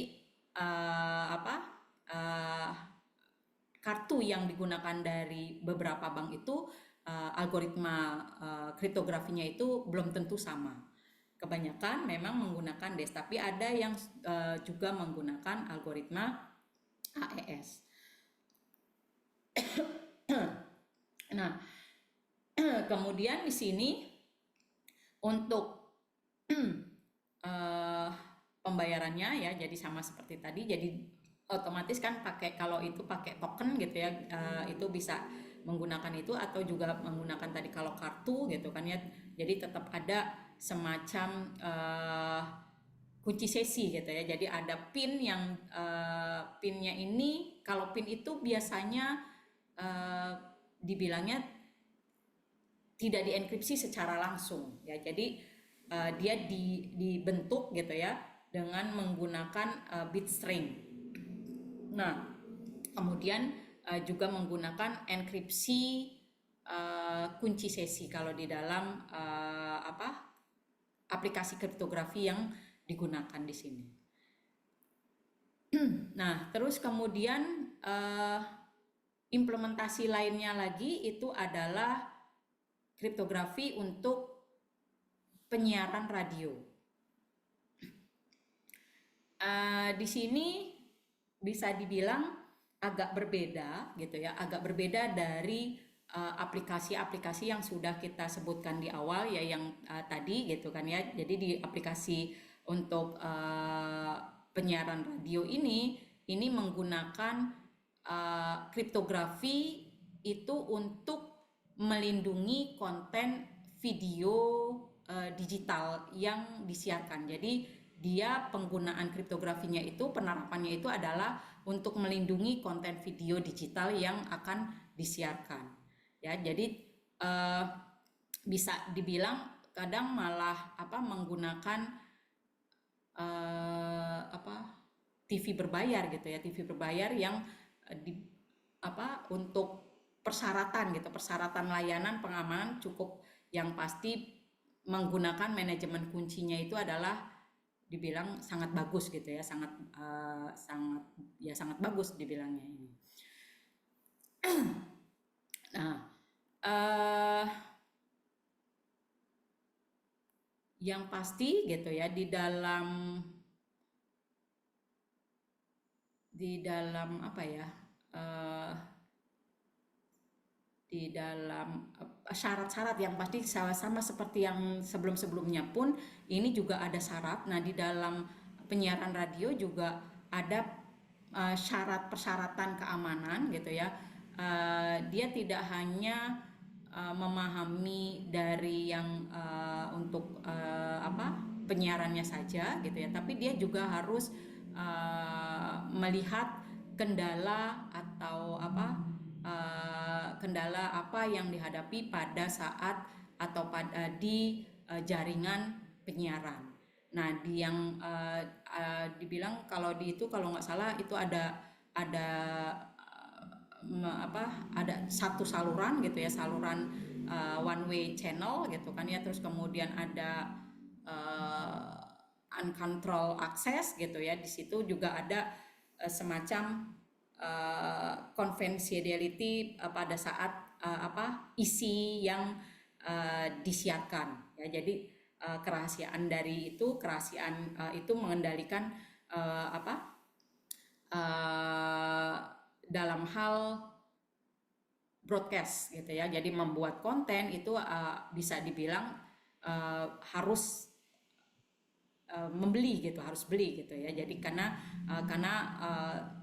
kartu yang digunakan dari beberapa bank itu algoritma kriptografinya itu belum tentu sama. Kebanyakan memang menggunakan DES, tapi ada yang juga menggunakan algoritma AES. Nah, kemudian di sini untuk pembayarannya ya, jadi sama seperti tadi, jadi otomatis kan kalau itu pakai token gitu ya, itu bisa menggunakan itu, atau juga menggunakan tadi kalau kartu gitu kan ya, jadi tetap ada semacam kunci sesi gitu ya. Jadi ada PIN yang PIN-nya ini, kalau PIN itu biasanya dibilangnya tidak dienkripsi secara langsung ya, jadi dia dibentuk gitu ya dengan menggunakan bit string. Nah, kemudian juga menggunakan enkripsi kunci sesi kalau di dalam aplikasi kriptografi yang digunakan di sini. Nah, terus kemudian implementasi lainnya lagi itu adalah kriptografi untuk penyiaran radio. Di sini bisa dibilang agak berbeda gitu ya, agak berbeda dari aplikasi-aplikasi yang sudah kita sebutkan di awal ya, yang tadi gitu kan ya. Jadi di aplikasi untuk penyiaran radio ini menggunakan kriptografi itu untuk melindungi konten video digital yang disiarkan. Jadi dia penggunaan kriptografinya itu, penerapannya itu adalah untuk melindungi konten video digital yang akan disiarkan. Ya, jadi bisa dibilang kadang malah menggunakan TV berbayar gitu ya, TV berbayar yang untuk persyaratan gitu, persyaratan layanan pengamanan cukup yang pasti menggunakan manajemen kuncinya itu adalah dibilang sangat bagus gitu ya, sangat bagus dibilangnya ini. Nah, yang pasti gitu ya, di dalam di dalam syarat-syarat yang pasti sama seperti yang sebelum-sebelumnya pun ini juga ada syarat. Nah, di dalam penyiaran radio juga ada persyaratan keamanan gitu ya. Dia tidak hanya memahami dari yang untuk penyiarannya saja gitu ya, tapi dia juga harus melihat kendala atau kendala apa yang dihadapi pada saat atau di jaringan penyiaran. Nah, dibilang kalau nggak salah itu ada satu saluran gitu ya, saluran one way channel gitu kan ya, terus kemudian ada uncontrolled access gitu ya. Di situ juga ada semacam confidentiality pada saat isi yang disiarkan ya. Jadi kerahasiaan itu mengendalikan dalam hal broadcast gitu ya. Jadi membuat konten itu bisa dibilang harus membeli gitu, harus beli gitu ya. Jadi karena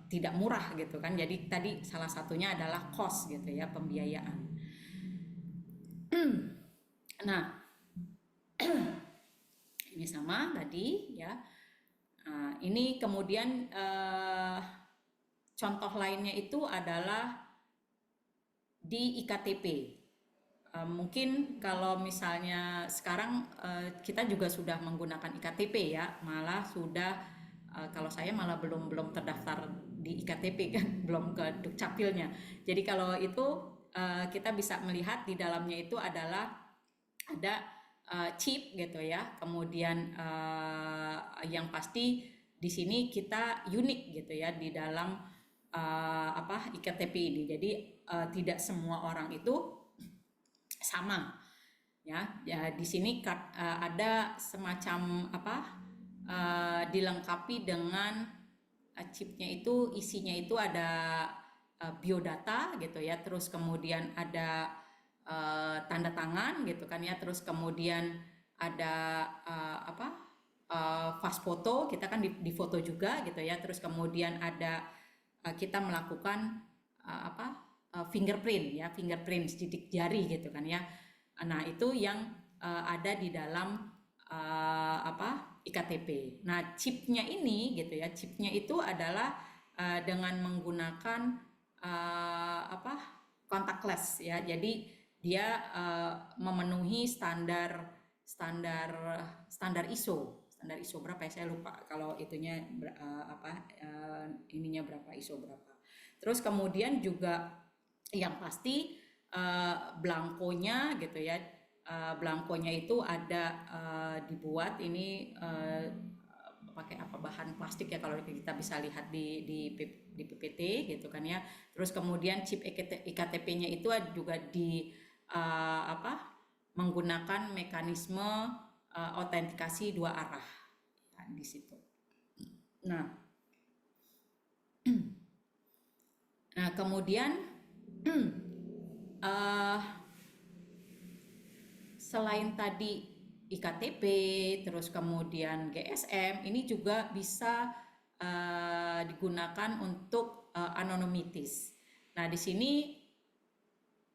tidak murah gitu kan. Jadi tadi salah satunya adalah cost gitu ya, pembiayaan. Nah, Ini sama tadi ya. Nah, ini kemudian contoh lainnya itu adalah di iktp. Mungkin kalau misalnya sekarang kita juga sudah menggunakan iktp ya, malah sudah kalau saya malah belum terdaftar di iktp kan, belum ke dukcapilnya. Jadi kalau itu kita bisa melihat di dalamnya itu adalah ada chip gitu ya, kemudian yang pasti di sini kita unik gitu ya di dalam iktp ini. Jadi tidak semua orang itu sama ya. Ya di sini ada semacam dilengkapi dengan chipnya itu, isinya itu ada biodata gitu ya, terus kemudian ada tanda tangan gitu kan ya, terus kemudian ada fast foto, kita kan di foto juga gitu ya, terus kemudian ada kita melakukan fingerprint ya, fingerprint sidik jari gitu kan ya. Nah itu yang ada di dalam iktp. Nah chipnya ini gitu ya, chipnya itu adalah dengan menggunakan contactless ya. Jadi dia memenuhi standar ISO. Standar ISO berapa ya, saya lupa kalau itunya ininya berapa, ISO berapa. Terus kemudian juga yang pasti belangkonya gitu ya, belangkonya itu ada dibuat ini pakai bahan plastik ya, kalau kita bisa lihat di PPT gitu kan ya. Terus kemudian chip iktp-nya itu juga di menggunakan mekanisme autentikasi 2 arah ya, di situ. Nah kemudian selain tadi iktp, terus kemudian GSM, ini juga bisa digunakan untuk anonimitis. Nah di sini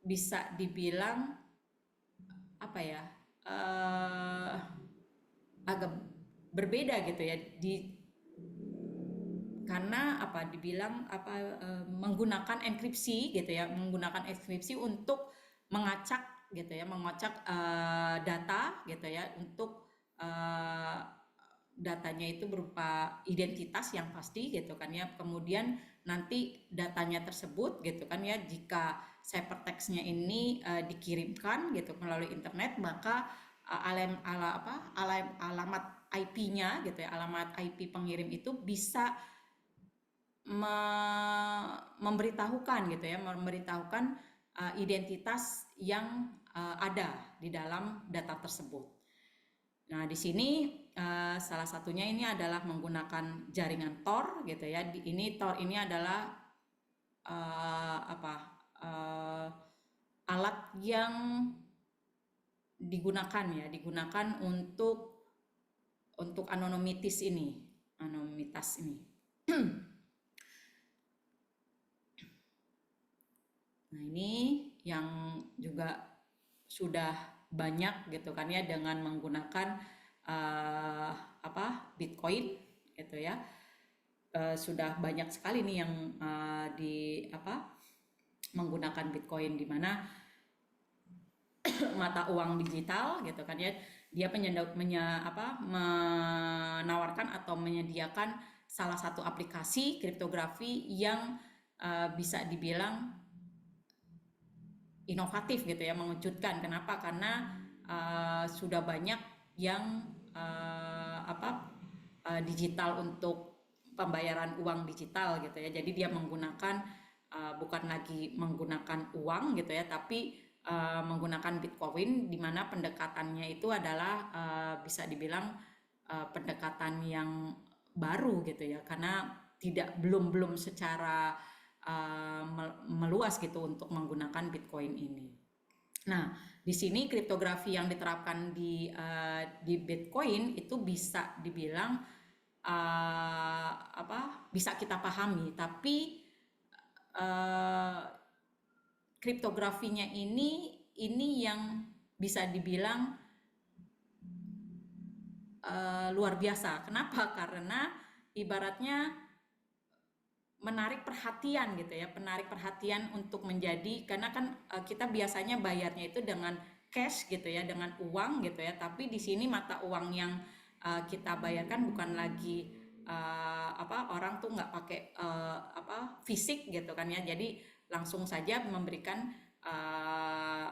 bisa dibilang agak berbeda gitu ya, karena dibilang menggunakan enkripsi gitu ya, menggunakan enkripsi untuk mengacak gitu ya, mengacak data gitu ya, untuk datanya itu berupa identitas yang pasti gitu kan ya. Kemudian nanti datanya tersebut gitu kan ya, jika ciphertextnya ini dikirimkan gitu melalui internet, maka alamat IP-nya gitu ya, alamat IP pengirim itu bisa memberitahukan gitu ya, memberitahukan identitas yang ada di dalam data tersebut. Nah di sini salah satunya ini adalah menggunakan jaringan Tor gitu ya. Ini Tor ini adalah alat yang digunakan untuk anonimitas ini. Nah ini yang juga sudah banyak gitu kan ya, dengan menggunakan Bitcoin gitu ya. Sudah banyak sekali nih yang menggunakan Bitcoin, di mana mata uang digital gitu kan ya, dia menawarkan atau menyediakan salah satu aplikasi kriptografi yang bisa dibilang inovatif gitu ya, mengejutkan. Kenapa? Karena sudah banyak yang digital untuk pembayaran uang digital gitu ya. Jadi dia menggunakan bukan lagi menggunakan uang gitu ya, tapi menggunakan Bitcoin, di mana pendekatannya itu adalah bisa dibilang pendekatan yang baru gitu ya, karena belum secara meluas gitu untuk menggunakan Bitcoin ini. Nah, di sini kriptografi yang diterapkan di Bitcoin itu bisa dibilang bisa kita pahami, tapi kriptografinya ini yang bisa dibilang luar biasa. Kenapa? Karena ibaratnya menarik perhatian gitu ya, menarik perhatian untuk menjadi, karena kan kita biasanya bayarnya itu dengan cash gitu ya, dengan uang gitu ya, tapi di sini mata uang yang kita bayarkan bukan lagi orang tuh nggak pakai fisik gitu kan ya, jadi langsung saja memberikan uh,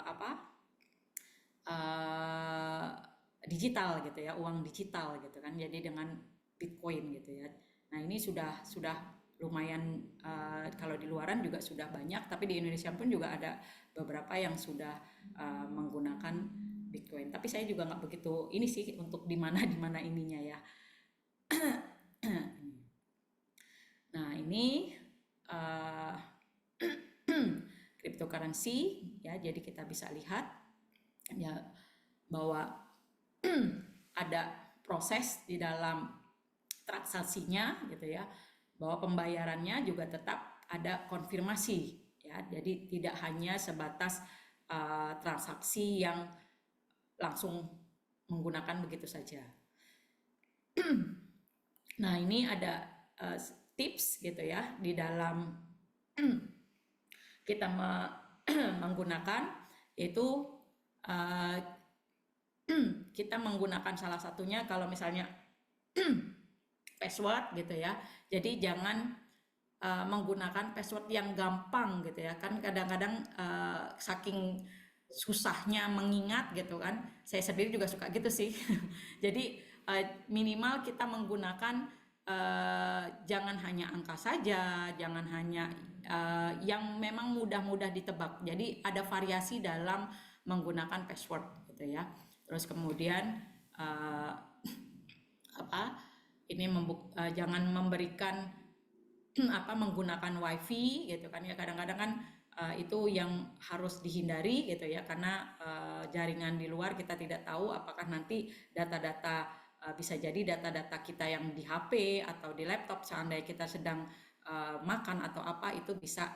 digital gitu ya, uang digital gitu kan, jadi dengan Bitcoin gitu ya. Nah ini sudah lumayan, kalau di luaran juga sudah banyak, tapi di Indonesia pun juga ada beberapa yang sudah menggunakan Bitcoin. Tapi saya juga nggak begitu ini sih untuk di mana ininya ya. Nah ini uh, cryptocurrency ya, jadi kita bisa lihat ya bahwa ada proses di dalam transaksinya gitu ya, bahwa pembayarannya juga tetap ada konfirmasi ya, jadi tidak hanya sebatas transaksi yang langsung menggunakan begitu saja. Nah ini ada tips gitu ya di dalam kita menggunakan, yaitu kita menggunakan salah satunya kalau misalnya password gitu ya. Jadi jangan menggunakan password yang gampang gitu ya. Kan kadang-kadang saking susahnya mengingat gitu kan. Saya sendiri juga suka gitu sih. Jadi minimal kita menggunakan jangan hanya angka saja, jangan hanya yang memang mudah-mudah ditebak. Jadi ada variasi dalam menggunakan password gitu ya. Terus kemudian ini jangan memberikan menggunakan wifi gitu kan ya, kadang-kadang kan itu yang harus dihindari gitu ya, karena jaringan di luar kita tidak tahu apakah nanti data-data bisa jadi data-data kita yang di HP atau di laptop seandainya kita sedang makan atau apa, itu bisa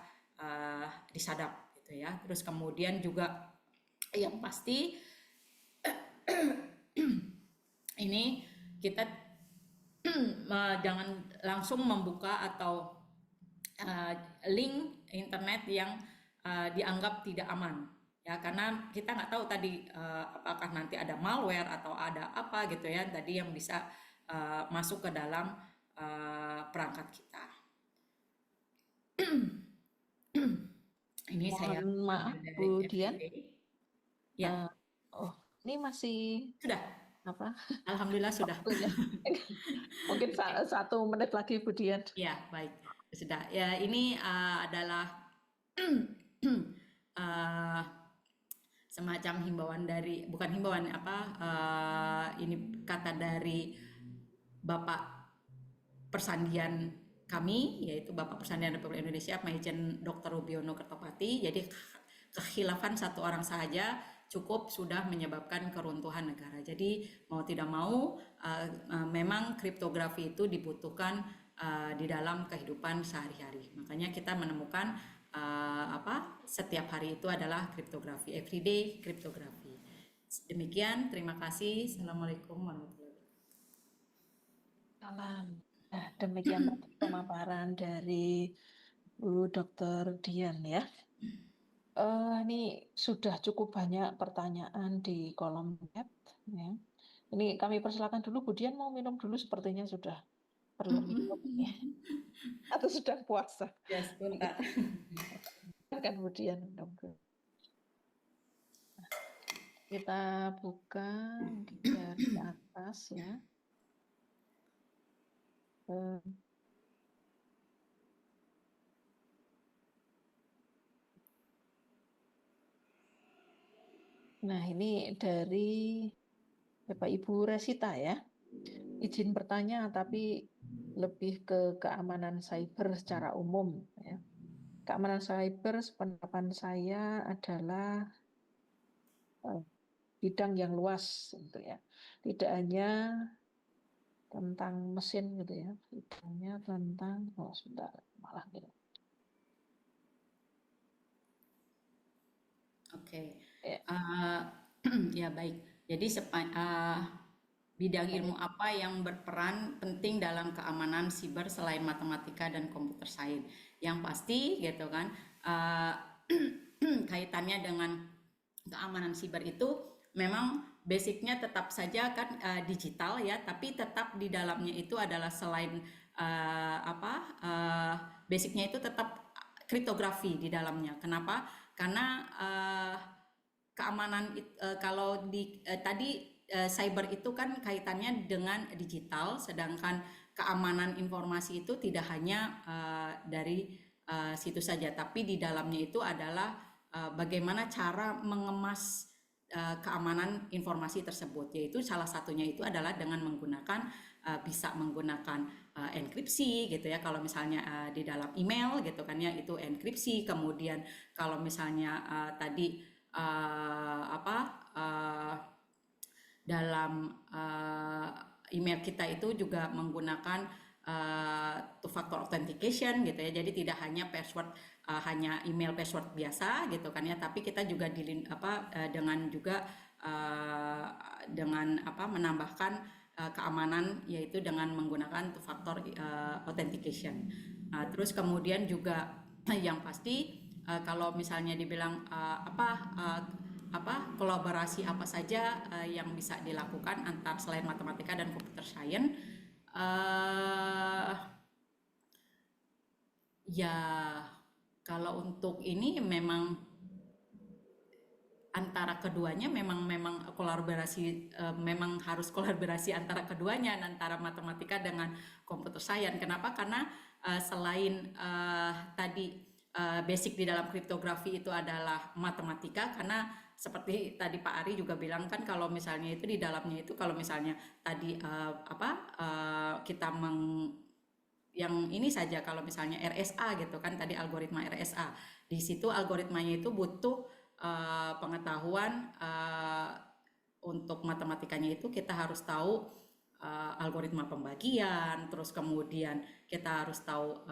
disadap gitu ya. Terus kemudian juga yang pasti ini kita jangan langsung membuka atau link internet yang dianggap tidak aman ya, karena kita nggak tahu tadi apakah nanti ada malware atau ada apa gitu ya tadi yang bisa masuk ke dalam perangkat kita. Ini saya Mohon maaf dari Bu Dian. FID. Ya, Oh, ini masih sudah. apa Alhamdulillah sudah. waktunya? Mungkin Oke. 1 menit lagi Bu Dian. Ya, baik. Sudah. Ya, ini adalah semacam himbauan dari, bukan himbauan ini kata dari Bapak Persandian kami, yaitu Bapak Persandian Republik Indonesia Maijen Dr. Rubiono Kertopati. Jadi kekhilafan satu orang saja cukup sudah menyebabkan keruntuhan negara. Jadi mau tidak mau memang kriptografi itu dibutuhkan di dalam kehidupan sehari-hari. Makanya kita menemukan setiap hari itu adalah kriptografi, everyday kriptografi. Demikian, terima kasih. Assalamualaikum warahmatullahi wabarakatuh. Salam. Nah, demikian pemaparan dari Bu Dr. Dian ya. Ini sudah cukup banyak pertanyaan di kolom chat ya. Ini kami persilakan dulu, Bu Dian mau minum dulu, sepertinya sudah perlu minum ya. Atau sudah puasa. Ya, sebentar. Silakan Bu Dian minum dulu. Nah, kita buka dari atas ya. Nah, ini dari Bapak Ibu Resita ya. Izin bertanya, tapi lebih ke keamanan cyber secara umum ya. Keamanan cyber sepengetahuan saya adalah bidang yang luas gitu ya. Tidak hanya tentang mesin gitu ya, bidangnya tentang sebentar malah gitu. Oke. Ya. Ya baik. Jadi bidang ilmu apa yang berperan penting dalam keamanan siber selain matematika dan computer science. Yang pasti gitu kan, eh, kaitannya dengan keamanan siber itu memang basicnya tetap saja kan digital ya, tapi tetap di dalamnya itu adalah selain basicnya itu tetap kriptografi di dalamnya. Kenapa? Karena keamanan kalau tadi cyber itu kan kaitannya dengan digital, sedangkan keamanan informasi itu tidak hanya dari situ saja, tapi di dalamnya itu adalah bagaimana cara mengemas keamanan informasi tersebut, yaitu salah satunya itu adalah dengan menggunakan bisa menggunakan enkripsi gitu ya, kalau misalnya di dalam email gitu kan ya, itu enkripsi. Kemudian kalau misalnya tadi apa dalam email kita itu juga menggunakan two factor authentication gitu ya, jadi tidak hanya password hanya email password biasa gitu kan ya, tapi kita juga dengan juga dengan menambahkan keamanan, yaitu dengan menggunakan two factor authentication. Terus kemudian juga yang pasti kalau misalnya dibilang kolaborasi apa saja yang bisa dilakukan antar selain matematika dan computer science, uh, ya kalau untuk ini memang antara keduanya memang kolaborasi, memang harus kolaborasi antara keduanya, antara matematika dengan computer science. Kenapa? Karena selain tadi basic di dalam kriptografi itu adalah matematika, karena seperti tadi Pak Ari juga bilang kan, kalau misalnya itu di dalamnya itu, kalau misalnya tadi kita yang ini saja, kalau misalnya RSA gitu kan, tadi algoritma RSA, di situ algoritmanya itu butuh pengetahuan untuk matematikanya itu kita harus tahu algoritma pembagian, terus kemudian kita harus tahu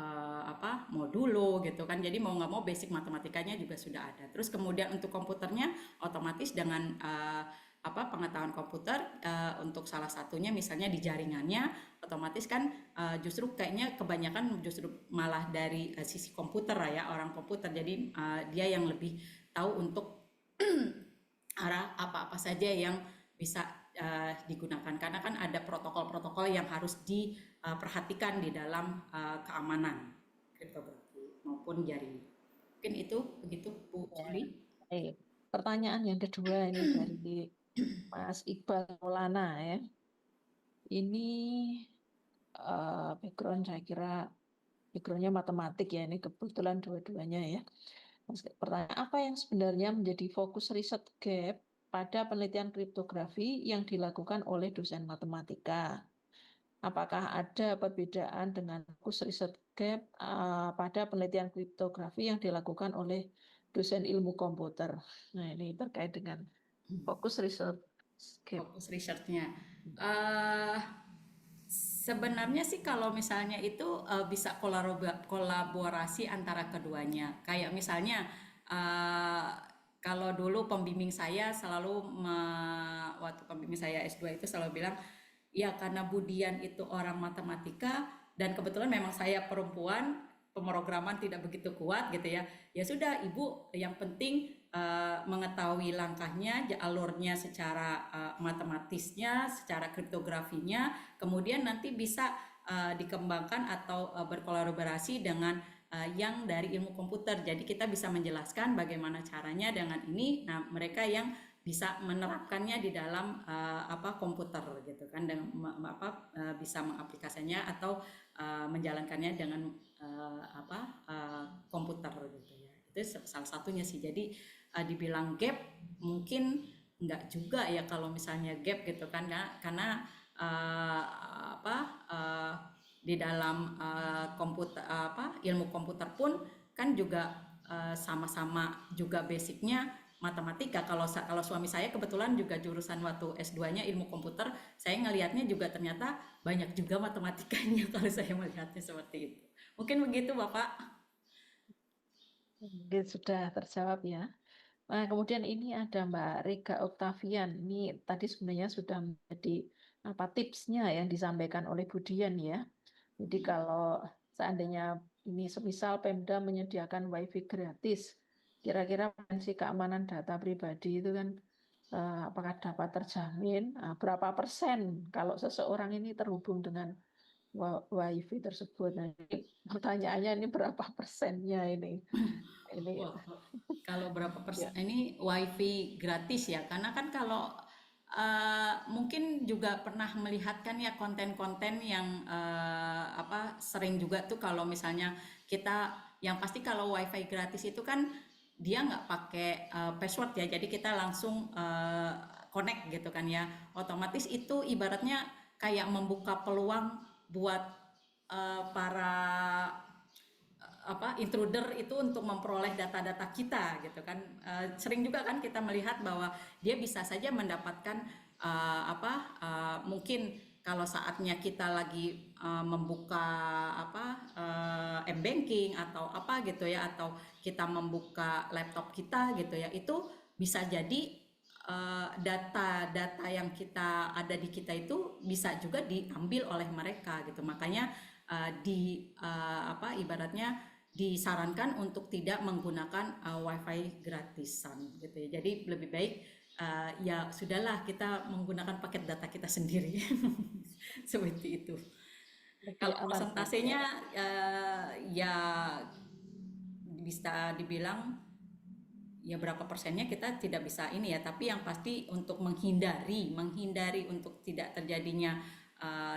modulo gitu kan. Jadi mau nggak mau basic matematikanya juga sudah ada. Terus kemudian untuk komputernya otomatis dengan pengetahuan komputer untuk salah satunya misalnya di jaringannya, otomatis kan justru kayaknya kebanyakan justru malah dari sisi komputer ya, orang komputer. Jadi dia yang lebih tahu untuk arah apa-apa saja yang bisa digunakan, karena kan ada protokol-protokol yang harus diperhatikan di dalam keamanan kriptografi maupun jaringan. Mungkin itu begitu Bu Suli. Ya. Pertanyaan yang kedua ini dari Mas Iqbal Maulana ya. Ini background saya kira backgroundnya matematik ya, ini kebetulan dua-duanya ya. Pertanyaan, apa yang sebenarnya menjadi fokus riset GAP pada penelitian kriptografi yang dilakukan oleh dosen matematika? Apakah ada perbedaan dengan fokus riset GAP pada penelitian kriptografi yang dilakukan oleh dosen ilmu komputer? Nah, ini terkait dengan fokus riset GAP. Fokus researchnya. Sebenarnya sih kalau misalnya itu bisa kolaborasi antara keduanya. Kayak misalnya kalau dulu pembimbing saya selalu waktu pembimbing saya S2 itu selalu bilang, ya karena Budian itu orang matematika dan kebetulan memang saya perempuan, pemrograman tidak begitu kuat gitu ya. Ya sudah Ibu, yang penting mengetahui langkahnya, alurnya secara matematisnya, secara kriptografinya, kemudian nanti bisa dikembangkan atau berkolaborasi dengan yang dari ilmu komputer. Jadi kita bisa menjelaskan bagaimana caranya dengan ini. Nah, mereka yang bisa menerapkannya di dalam komputer gitu kan, dengan bisa mengaplikasinya atau menjalankannya dengan komputer gitu ya. Itu salah satunya sih. Jadi dibilang gap mungkin enggak juga ya kalau misalnya gap gitu kan, karena di dalam komputer ilmu komputer pun kan juga sama-sama juga basicnya matematika. Kalau suami saya kebetulan juga jurusan waktu S2-nya ilmu komputer, saya ngelihatnya juga ternyata banyak juga matematikanya kalau saya melihatnya seperti itu. Mungkin begitu Bapak. Sudah terjawab ya. Nah, kemudian ini ada Mbak Rika Oktavian. Ini tadi sebenarnya sudah menjadi apa tipsnya yang disampaikan oleh Bu Dian ya. Jadi kalau seandainya ini semisal Pemda menyediakan WiFi gratis, kira-kira potensi keamanan data pribadi itu kan apakah dapat terjamin? Berapa persen kalau seseorang ini terhubung dengan WiFi tersebut? Nah, pertanyaannya ini berapa persennya ini? Ini Wah, kalau berapa persen ya. ini wifi gratis ya? Karena kan kalau mungkin juga pernah melihat kan ya konten-konten yang apa sering juga tuh kalau misalnya kita yang pasti kalau wifi gratis itu kan dia nggak pakai password ya, jadi kita langsung connect gitu kan ya. Otomatis itu ibaratnya kayak membuka peluang buat para apa intruder itu untuk memperoleh data-data kita gitu kan. Sering juga kan kita melihat bahwa dia bisa saja mendapatkan mungkin kalau saatnya kita lagi membuka apa m-banking atau apa gitu ya, atau kita membuka laptop kita gitu ya, itu bisa jadi data-data yang kita ada di kita itu bisa juga diambil oleh mereka gitu. Makanya ibaratnya disarankan untuk tidak menggunakan wifi gratisan gitu ya. Jadi lebih baik ya sudahlah kita menggunakan paket data kita sendiri. Seperti itu. Lebih Kalau aman. persentasenya ya bisa dibilang ya berapa persennya kita tidak bisa ini ya, tapi yang pasti untuk menghindari untuk tidak terjadinya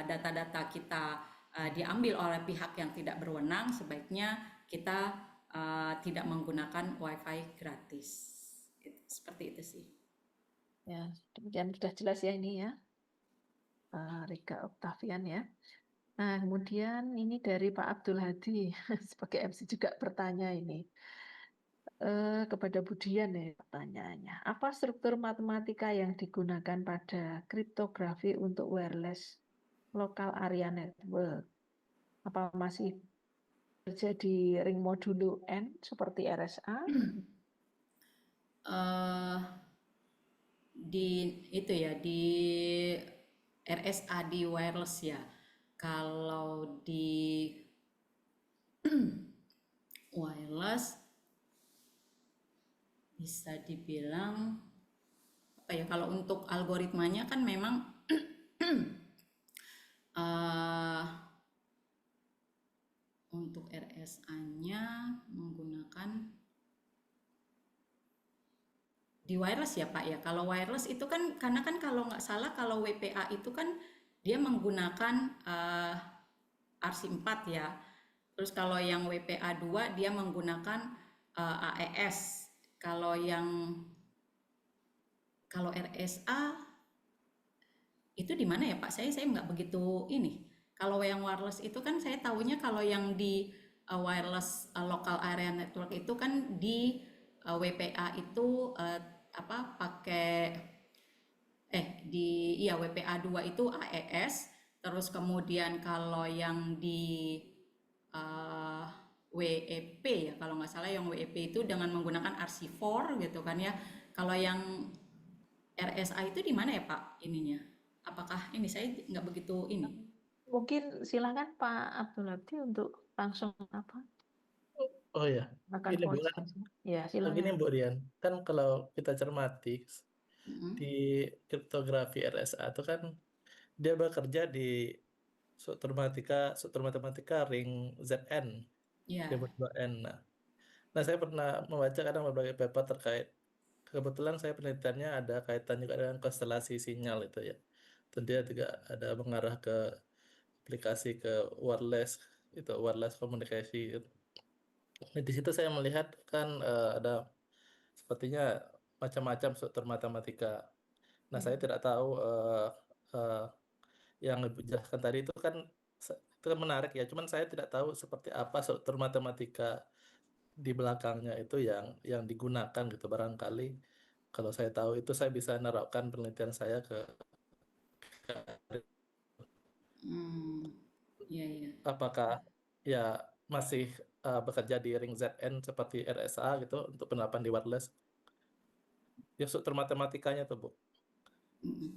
data-data kita diambil oleh pihak yang tidak berwenang, sebaiknya kita tidak menggunakan wifi gratis. Seperti itu sih. Ya, demikian sudah jelas ya ini ya, Rika Oktavian ya. Nah, kemudian ini dari Pak Abdul Hadi sebagai MC juga bertanya ini kepada Budian ya pertanyaannya. Apa struktur matematika yang digunakan pada kriptografi untuk wireless local area network? Apa masih terjadi ring modulo N seperti RSA? uh, di itu ya di RSA di wireless ya. Kalau di wireless bisa dibilang apa ya, kalau untuk algoritmanya kan memang uh, untuk RSA-nya menggunakan di wireless ya Pak ya. Kalau wireless itu kan karena kan kalau nggak salah kalau WPA itu kan dia menggunakan RC4 ya. Terus kalau yang WPA 2 dia menggunakan AES. Kalau RSA itu di mana ya Pak? Saya nggak begitu ini. Kalau yang wireless itu kan saya tahunya kalau yang di wireless local area network itu kan di WPA itu pakai di iya WPA 2 itu AES, terus kemudian kalau yang di uh, WEP ya kalau nggak salah yang WEP itu dengan menggunakan RC4 gitu kan ya. Kalau yang RSA itu di mana ya Pak ininya? Apakah ini saya nggak begitu ini? Mungkin silakan Pak Abdul Hadi untuk langsung apa? Oh ya, Akan ini Bu kan, ya begini silakan. Bu Rian, kan kalau kita cermati Mm-mm. di kriptografi RSA itu kan dia bekerja di struktur matematika ring ZN, Ya. disebut 2N. Nah, saya pernah membaca kadang berbagai paper terkait, kebetulan saya penelitiannya ada kaitan juga dengan konstelasi sinyal itu ya. Dan dia juga ada mengarah ke aplikasi ke wireless komunikasi. Nah, di situ saya melihat kan ada sepertinya macam-macam struktur matematika. Nah, saya tidak tahu eh, yang Ibu jelaskan tadi itu kan itu kan menarik ya. Cuman saya tidak tahu seperti apa struktur matematika di belakangnya itu yang digunakan gitu. Barangkali kalau saya tahu itu saya bisa menerapkan penelitian saya ke Hmm. Ya, ya. apakah ya masih bekerja di ring ZN seperti RSA gitu untuk penerapan di wireless. Ya struktur matematikanya tuh Bu. Mm-mm.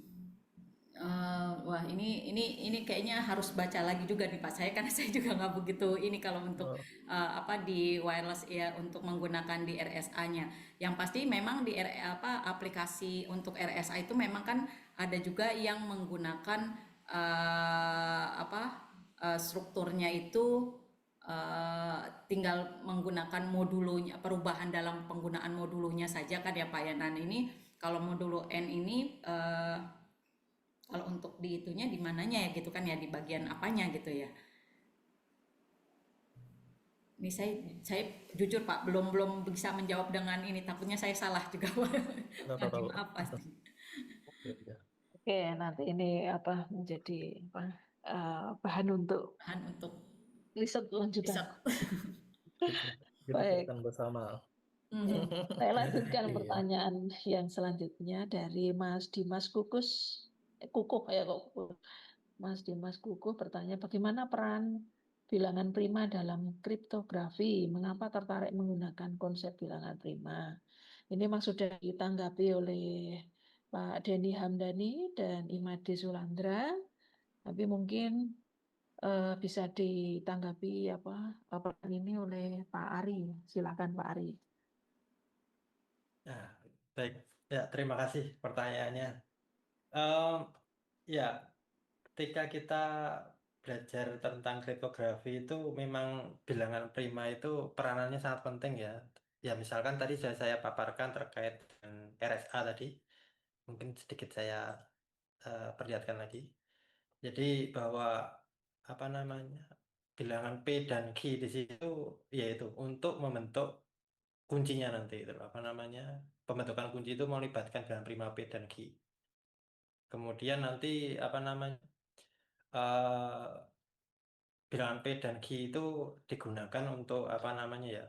Wah, ini kayaknya harus baca lagi juga nih Pak saya, karena saya juga nggak begitu ini kalau untuk Oh, apa di wireless ya, untuk menggunakan di RSA-nya. Yang pasti memang di apa aplikasi untuk RSA itu memang kan ada juga yang menggunakan apa strukturnya itu tinggal menggunakan modulunya, perubahan dalam penggunaan modulunya saja kan ya Pak ya. Nah ini kalau modulo N ini kalau untuk di itunya di mananya ya gitu kan ya, di bagian apanya gitu ya. Ini saya jujur Pak belum belum bisa menjawab dengan ini, takutnya saya salah juga Pak. nggak Nanti apa-apa. maaf pasti. Ya, ya. Oke, nanti ini apa menjadi apa bahan untuk Bahan untuk riset lanjutan. riset. Kita Baik, kerjakan bersama. ya. Saya lanjutkan Iya. pertanyaan yang selanjutnya dari Mas Dimas Kukuh ya kok Kukuh. Mas Dimas Kukuh bertanya bagaimana peran bilangan prima dalam kriptografi? Mengapa tertarik menggunakan konsep bilangan prima? Ini memang sudah ditanggapi oleh Pak Denny Hamdani dan Imade Sulandra, tapi mungkin bisa ditanggapi apa ini oleh Pak Ari. Silakan Pak Ari. Nah, baik. Ya, terima kasih pertanyaannya. Em, ya, ketika kita belajar tentang kriptografi itu memang bilangan prima itu peranannya sangat penting ya. Ya, misalkan tadi sudah saya paparkan terkait dengan RSA tadi. Mungkin sedikit saya perlihatkan lagi. Jadi bahwa apa namanya bilangan P dan Q di situ yaitu untuk membentuk kuncinya nanti itu apa namanya pembentukan kunci itu melibatkan bilangan prima P dan Q. Kemudian nanti apa namanya eh, bilangan P dan Q itu digunakan untuk apa namanya ya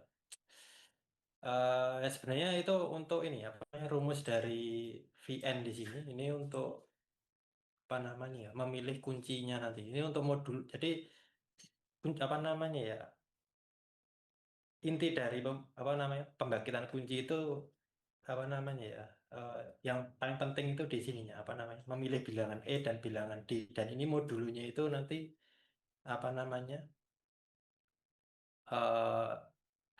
ya sebenarnya itu untuk ini apa namanya, rumus dari VN di sini ini untuk apa namanya ya memilih kuncinya nanti ini untuk modul jadi apa namanya ya inti dari apa namanya pembangkitan kunci itu apa namanya ya yang paling penting itu di sininya apa namanya memilih bilangan E dan bilangan D dan ini modulnya itu nanti apa namanya eh,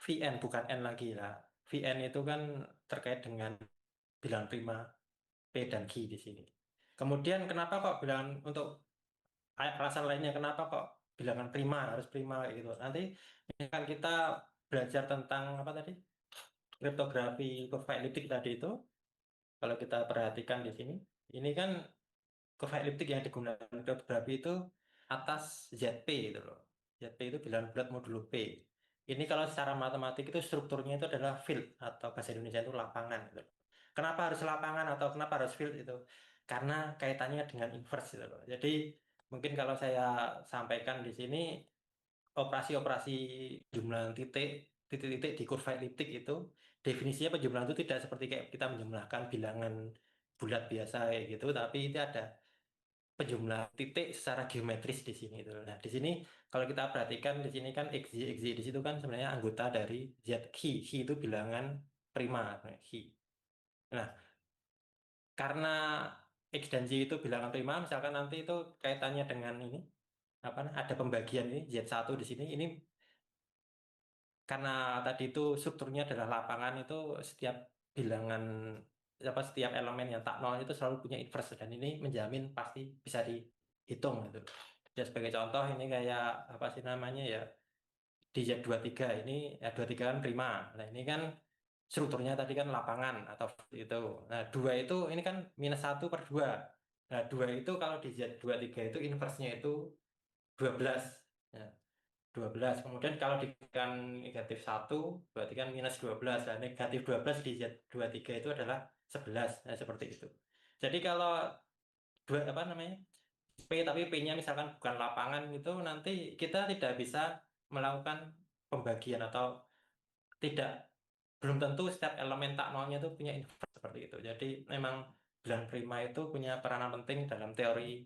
VN bukan N lagi lah VN itu kan terkait dengan bilangan prima P dan Q di sini kemudian kenapa kok bilangan untuk alasan lainnya kenapa kok bilangan prima harus prima kayak gitu nanti kan kita belajar tentang apa tadi kriptografi kurva eliptik tadi itu kalau kita perhatikan di sini ini kan kurva eliptik yang digunakan kriptografi itu atas ZP gitu loh ZP itu bilangan bulat modulo P ini kalau secara matematik itu strukturnya itu adalah field atau bahasa Indonesia itu lapangan gitu loh. Kenapa harus lapangan atau kenapa harus field itu karena kaitannya dengan inverse gitu loh jadi mungkin kalau saya sampaikan di sini operasi-operasi jumlah titik-titik di kurva eliptik itu definisinya penjumlahan itu tidak seperti kayak kita menjumlahkan bilangan bulat biasa kayak gitu, tapi itu ada penjumlah titik secara geometris di sini itu. Nah, di sini kalau kita perhatikan di sini kan XY di situ kan sebenarnya anggota dari Z Xi itu bilangan prima Xi. Nah, karena X dan Y itu bilangan prima, misalkan nanti itu kaitannya dengan ini apa ada pembagian ini Z1 di sini ini karena tadi itu strukturnya adalah lapangan itu setiap bilangan apa setiap elemen yang tak nol itu selalu punya inverse dan ini menjamin pasti bisa dihitung gitu. Ya sebagai contoh ini kayak apa sih namanya ya di Z23 ini ya 23 kan prima. Nah, ini kan strukturnya tadi kan lapangan atau itu. Nah, 2 itu ini kan -1/2. Nah, 2 itu kalau di Z23 itu inverse-nya itu 12. Ya. 12. Kemudian kalau dikalikan -1 berarti kan -12. Nah, -12 di Z23 itu adalah 11. Nah, seperti itu. Jadi kalau dua apa namanya? P tapi P-nya misalkan bukan lapangan itu nanti kita tidak bisa melakukan pembagian atau tidak belum tentu setiap elemen tak nolnya itu punya inverse seperti itu. Jadi memang bilangan prima itu punya peranan penting dalam teori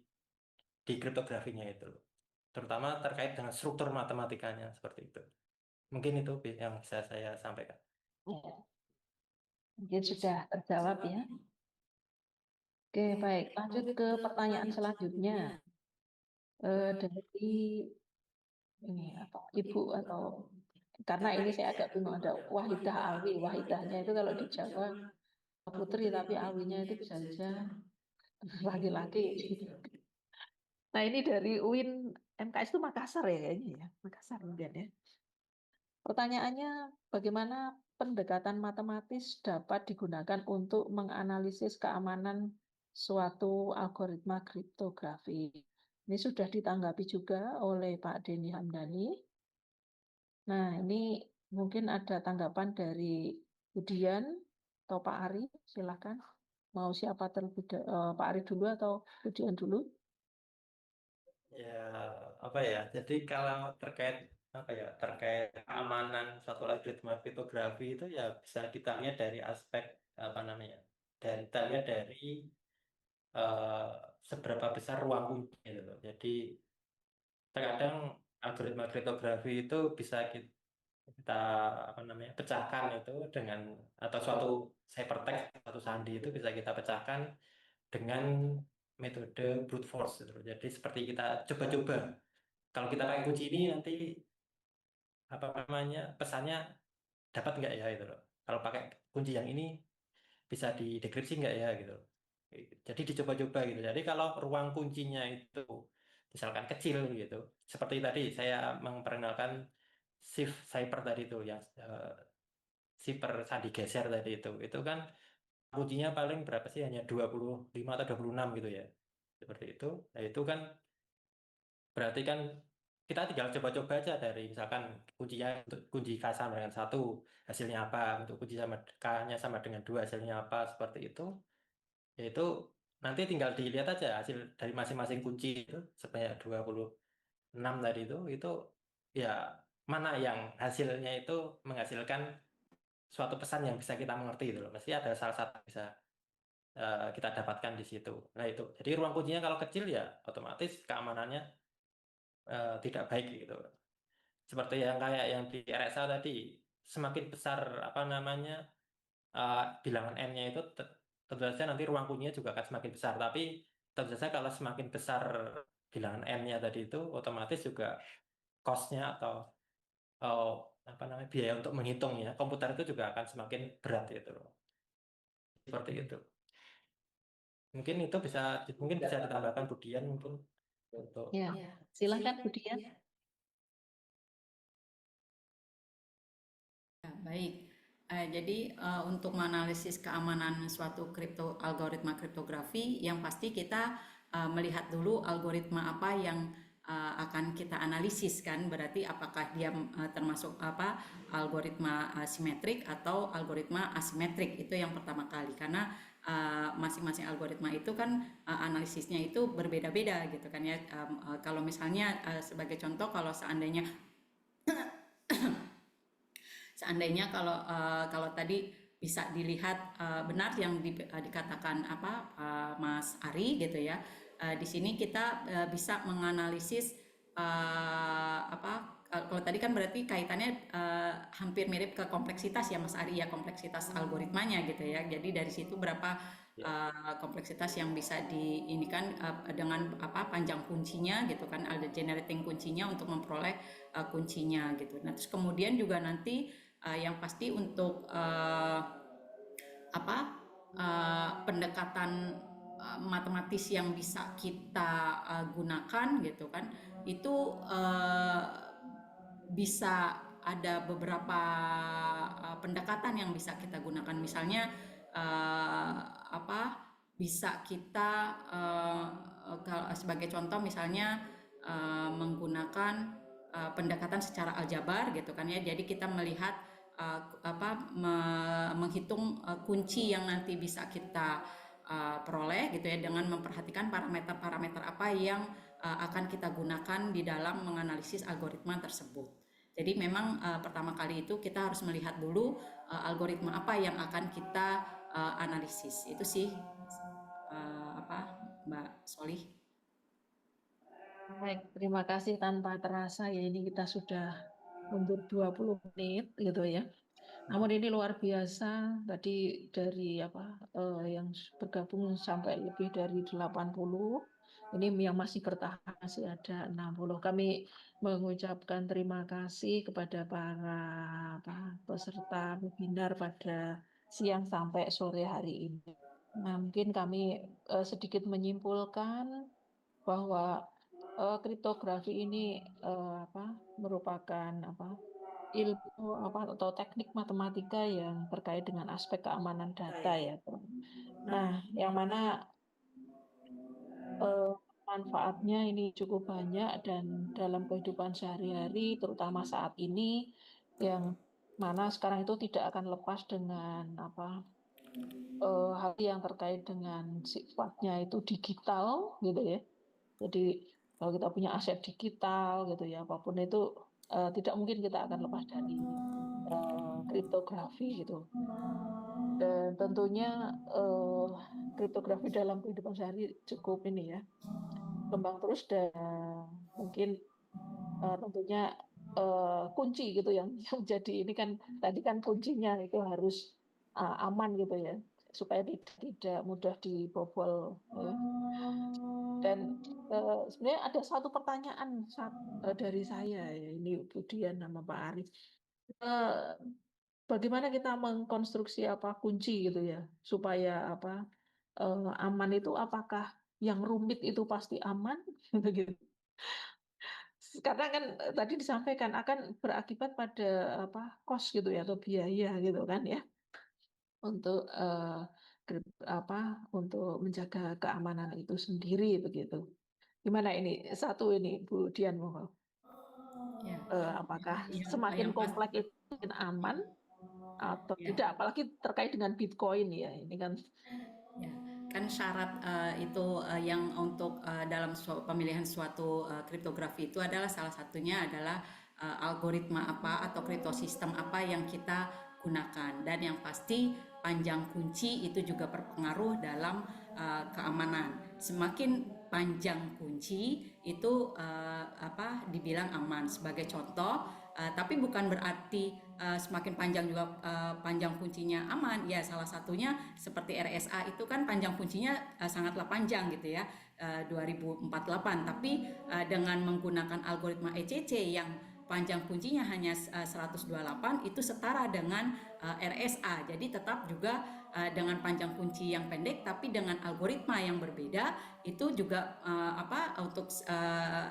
di kriptografinya itu. Terutama terkait dengan struktur matematikanya seperti itu. Mungkin itu yang bisa saya sampaikan. Ya, mungkin sudah terjawab ya. Oke, baik. Lanjut ke pertanyaan selanjutnya. Dari ini apa Ibu atau karena ini saya agak bingung ada Wahidah Awi. Wahidahnya itu kalau di Jawa putri tapi Awinya itu bisa saja laki-laki. Nah, ini dari UIN MKS itu Makassar ya kayaknya ya. Makassar mungkin ya. Pertanyaannya, bagaimana pendekatan matematis dapat digunakan untuk menganalisis keamanan suatu algoritma kriptografi? Ini sudah ditanggapi juga oleh Pak Denny Hamdani. Nah, ini mungkin ada tanggapan dari Budian atau Pak Ari, silakan. Mau siapa terlebih Pak Ari dulu atau Budian dulu? Ya, apa ya? Jadi kalau terkait apa ya? Terkait keamanan suatu algoritma kriptografi itu ya bisa kita lihat dari aspek apa namanya? Dan kita lihat dari eh, seberapa besar ruang kunci gitu loh. Jadi terkadang algoritma kriptografi itu bisa kita apa namanya? Pecahkan itu dengan atau suatu ciphertext, suatu sandi itu bisa kita pecahkan dengan metode brute force gitu loh. Jadi seperti kita coba-coba. Kalau kita pakai kunci ini nanti apa namanya pesannya dapat nggak ya itu loh. Kalau pakai kunci yang ini bisa didekripsi nggak ya gitu. Jadi dicoba-coba gitu. Jadi kalau ruang kuncinya itu misalkan kecil gitu, seperti tadi saya memperkenalkan shift cipher tadi itu yang cipher sandi geser tadi itu kan kuncinya paling berapa sih hanya 25 atau 26 gitu ya. Seperti itu. Nah, itu kan berarti kan kita tinggal coba-coba aja dari misalkan kuncinya untuk kunci K sama dengan 1 hasilnya apa, untuk kunci sama K-nya sama dengan 2 hasilnya apa, seperti itu. Yaitu nanti tinggal dilihat aja hasil dari masing-masing kunci itu sebanyak 26 tadi itu ya mana yang hasilnya itu menghasilkan suatu pesan yang bisa kita mengerti itu loh. Mesti ada salah satu yang bisa kita dapatkan di situ. Nah itu. Jadi ruang kuncinya kalau kecil ya otomatis keamanannya tidak baik gitu. Seperti yang kayak yang di RSA tadi, semakin besar apa namanya bilangan n-nya itu tentu saja nanti ruang kuncinya juga akan semakin besar. Tapi tentu saja kalau semakin besar bilangan n-nya tadi itu, otomatis juga cost-nya atau oh, apa namanya biaya untuk menghitungnya komputer itu juga akan semakin berat gitu loh. Seperti itu. Mungkin itu mungkin bisa ditambahkan Budian mungkin untuk Ya, silakan Budian. Ya, baik. Jadi untuk menganalisis keamanan suatu algoritma kriptografi, yang pasti kita melihat dulu algoritma apa yang akan kita analisis kan. Berarti apakah dia termasuk apa algoritma simetrik atau algoritma asimetrik, itu yang pertama kali. Karena masing-masing algoritma itu kan analisisnya itu berbeda-beda gitu kan ya. Kalau misalnya sebagai contoh, kalau seandainya kalau tadi bisa dilihat benar yang dikatakan Mas Ari gitu ya. Di sini kita bisa menganalisis kalau tadi kan berarti kaitannya hampir mirip ke kompleksitas ya Mas Ari ya, kompleksitas algoritmanya gitu ya. Jadi dari situ berapa kompleksitas yang bisa ini kan dengan panjang kuncinya gitu kan, ada generating kuncinya untuk memperoleh kuncinya gitu. Nah terus kemudian juga nanti yang pasti untuk pendekatan matematis yang bisa kita gunakan gitu kan, itu bisa ada beberapa pendekatan yang bisa kita gunakan. Misalnya bisa kita sebagai contoh misalnya menggunakan pendekatan secara aljabar gitu kan ya. Jadi kita melihat menghitung kunci yang nanti bisa kita peroleh gitu ya, dengan memperhatikan parameter-parameter apa yang akan kita gunakan di dalam menganalisis algoritma tersebut. Jadi memang pertama kali itu kita harus melihat dulu algoritma apa yang akan kita analisis. Itu sih Mbak Solih. Baik, terima kasih. Tanpa terasa ya ini kita sudah mundur 20 menit gitu ya. Namun ini luar biasa. Tadi dari yang bergabung sampai lebih dari 80. Ini yang masih bertahan masih ada 60. Kami mengucapkan terima kasih kepada para peserta webinar pada siang sampai sore hari ini. Nah, mungkin kami sedikit menyimpulkan bahwa kriptografi ini merupakan ilmu atau teknik matematika yang terkait dengan aspek keamanan data ya. Nah, yang mana manfaatnya ini cukup banyak dan dalam kehidupan sehari-hari, terutama saat ini, yang mana sekarang itu tidak akan lepas dengan hal yang terkait dengan sifatnya itu digital, gitu ya. Jadi kalau kita punya aset digital, gitu ya, apapun itu tidak mungkin kita akan lepas dari kriptografi, gitu. Dan tentunya kriptografi dalam kehidupan sehari cukup ini ya, kembang terus dan mungkin tentunya kunci gitu yang jadi ini kan tadi kan kuncinya itu harus aman gitu ya, supaya tidak mudah dibobol ya. Dan sebenarnya ada satu pertanyaan dari saya ya, ini Bu Dian sama Pak Arif. Bagaimana kita mengkonstruksi kunci gitu ya supaya aman itu, apakah yang rumit itu pasti aman begitu? Karena kan tadi disampaikan akan berakibat pada cost gitu ya atau biaya gitu kan ya untuk untuk menjaga keamanan itu sendiri begitu. Gimana ini Bu Dian, Ya, apakah yang semakin pasti kompleks itu semakin aman atau ya. tidak, apalagi terkait dengan Bitcoin ya, ini kan Ya, kan syarat itu yang untuk dalam pemilihan suatu kriptografi itu adalah salah satunya adalah algoritma apa atau kriptosistem apa yang kita gunakan, dan yang pasti panjang kunci itu juga berpengaruh dalam keamanan. Semakin panjang kunci itu dibilang aman. Sebagai contoh, tapi bukan berarti semakin panjang juga panjang kuncinya aman ya. Salah satunya seperti RSA itu kan panjang kuncinya sangatlah panjang gitu ya, 2048, tapi dengan menggunakan algoritma ECC yang panjang kuncinya hanya 128 itu setara dengan RSA. Jadi tetap juga dengan panjang kunci yang pendek tapi dengan algoritma yang berbeda, itu juga untuk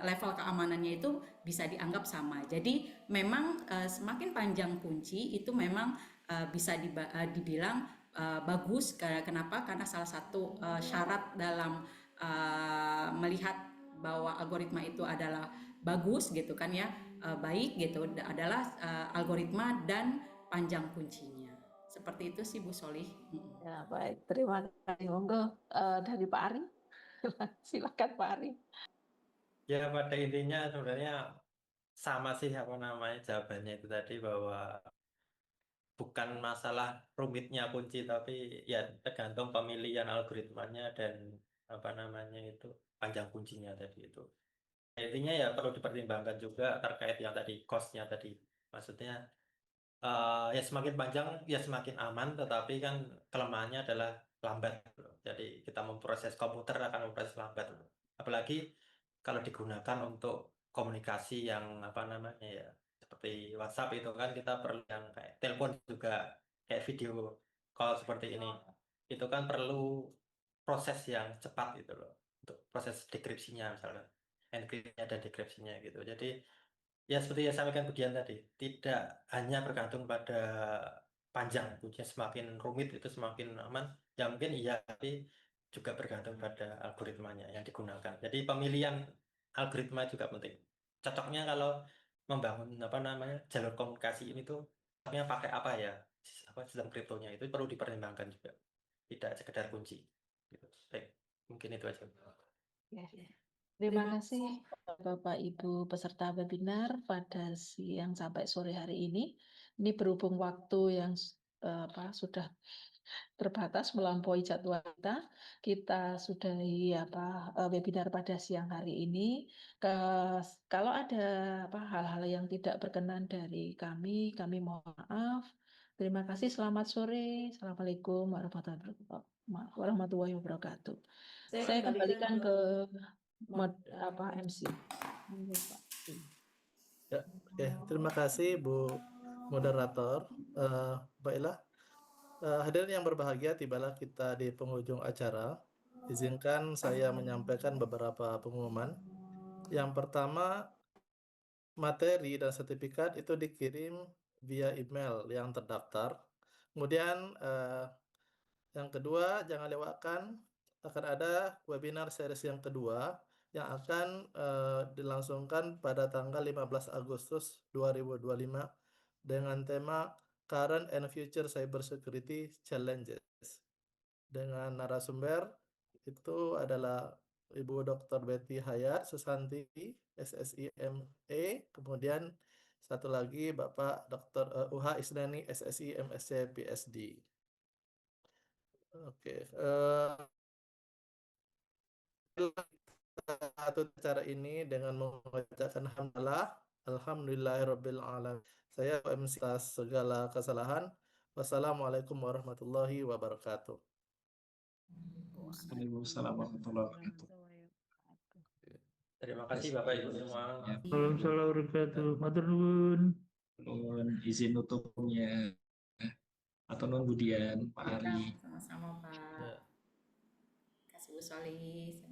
level keamanannya itu bisa dianggap sama. Jadi memang semakin panjang kunci itu memang bisa dibilang bagus. Kenapa? Karena salah satu syarat dalam melihat bahwa algoritma itu adalah bagus gitu kan ya, baik gitu, adalah algoritma dan panjang kuncinya. Seperti itu sih Bu Solih. ya. Baik, terima kasih. Monggo dari Pak Ari. Silakan Pak Ari. Ya, pada intinya sebenarnya sama sih jawabannya itu tadi, bahwa bukan masalah rumitnya kunci, tapi ya tergantung pemilihan algoritmanya dan itu panjang kuncinya tadi itu. Intinya ya perlu dipertimbangkan juga terkait yang tadi cost-nya tadi. Maksudnya ya semakin panjang ya semakin aman, tetapi kan kelemahannya adalah lambat. Jadi kita memproses, komputer akan memproses lambat. Apalagi kalau digunakan untuk komunikasi yang ya seperti WhatsApp, itu kan kita perlu yang kayak telepon juga, kayak video call seperti ini. Itu kan perlu proses yang cepat gitu loh, untuk proses dekripsinya misalnya, enkripsinya dan dekripsinya gitu. Jadi ya seperti yang sampaikan Budian tadi, tidak hanya bergantung pada panjang kuncinya, semakin rumit itu semakin aman. Ya mungkin iya, tapi juga bergantung pada algoritmanya yang digunakan. Jadi pemilihan algoritma juga penting. Cocoknya kalau membangun jalur komunikasi ini tuh pakai apa ya, sistem kriptonya itu perlu dipertimbangkan juga. Tidak sekedar kunci. Gitu. Baik, mungkin itu aja. Ya. Terima kasih Bapak Ibu peserta webinar pada siang sampai sore hari ini. Ini berhubung waktu yang sudah terbatas melampaui jadwal kita sudahi webinar pada siang hari ini. Kalau ada hal-hal yang tidak berkenan dari kami mohon maaf. Terima kasih. Selamat sore. Assalamualaikum warahmatullahi wabarakatuh. Saya kembalikan ke MC. Ya, oke. Terima kasih Bu Moderator. Baiklah, hadirin yang berbahagia, tibalah kita di penghujung acara. Izinkan saya menyampaikan beberapa pengumuman. Yang pertama, materi dan sertifikat itu dikirim via email yang terdaftar. Kemudian yang kedua, jangan lewatkan, akan ada webinar series yang kedua yang akan dilangsungkan pada tanggal 15 Agustus 2025 dengan tema Current and Future Cybersecurity Challenges. Dengan narasumber itu adalah Ibu Dr. Betty Hayat Susanti, SSI MA, kemudian satu lagi Bapak Dr. UH Isnani, SSI MSc PSD. Oke, satu cara ini dengan mengucapkan alhamdulillahirabbil alamin. Saya MC atas segala kesalahan. Wassalamualaikum warahmatullahi wabarakatuh. Waalaikumsalam warahmatullahi wabarakatuh. Terima kasih Bapak Ibu semua. Waalaikumsalam warahmatullahi wabarakatuh. Matur nuwun. Nuwun izin nutupnya. Atau nuwun Budian, Pak Ari. Sama-sama Pak. Ya. Kasih Bu Soli.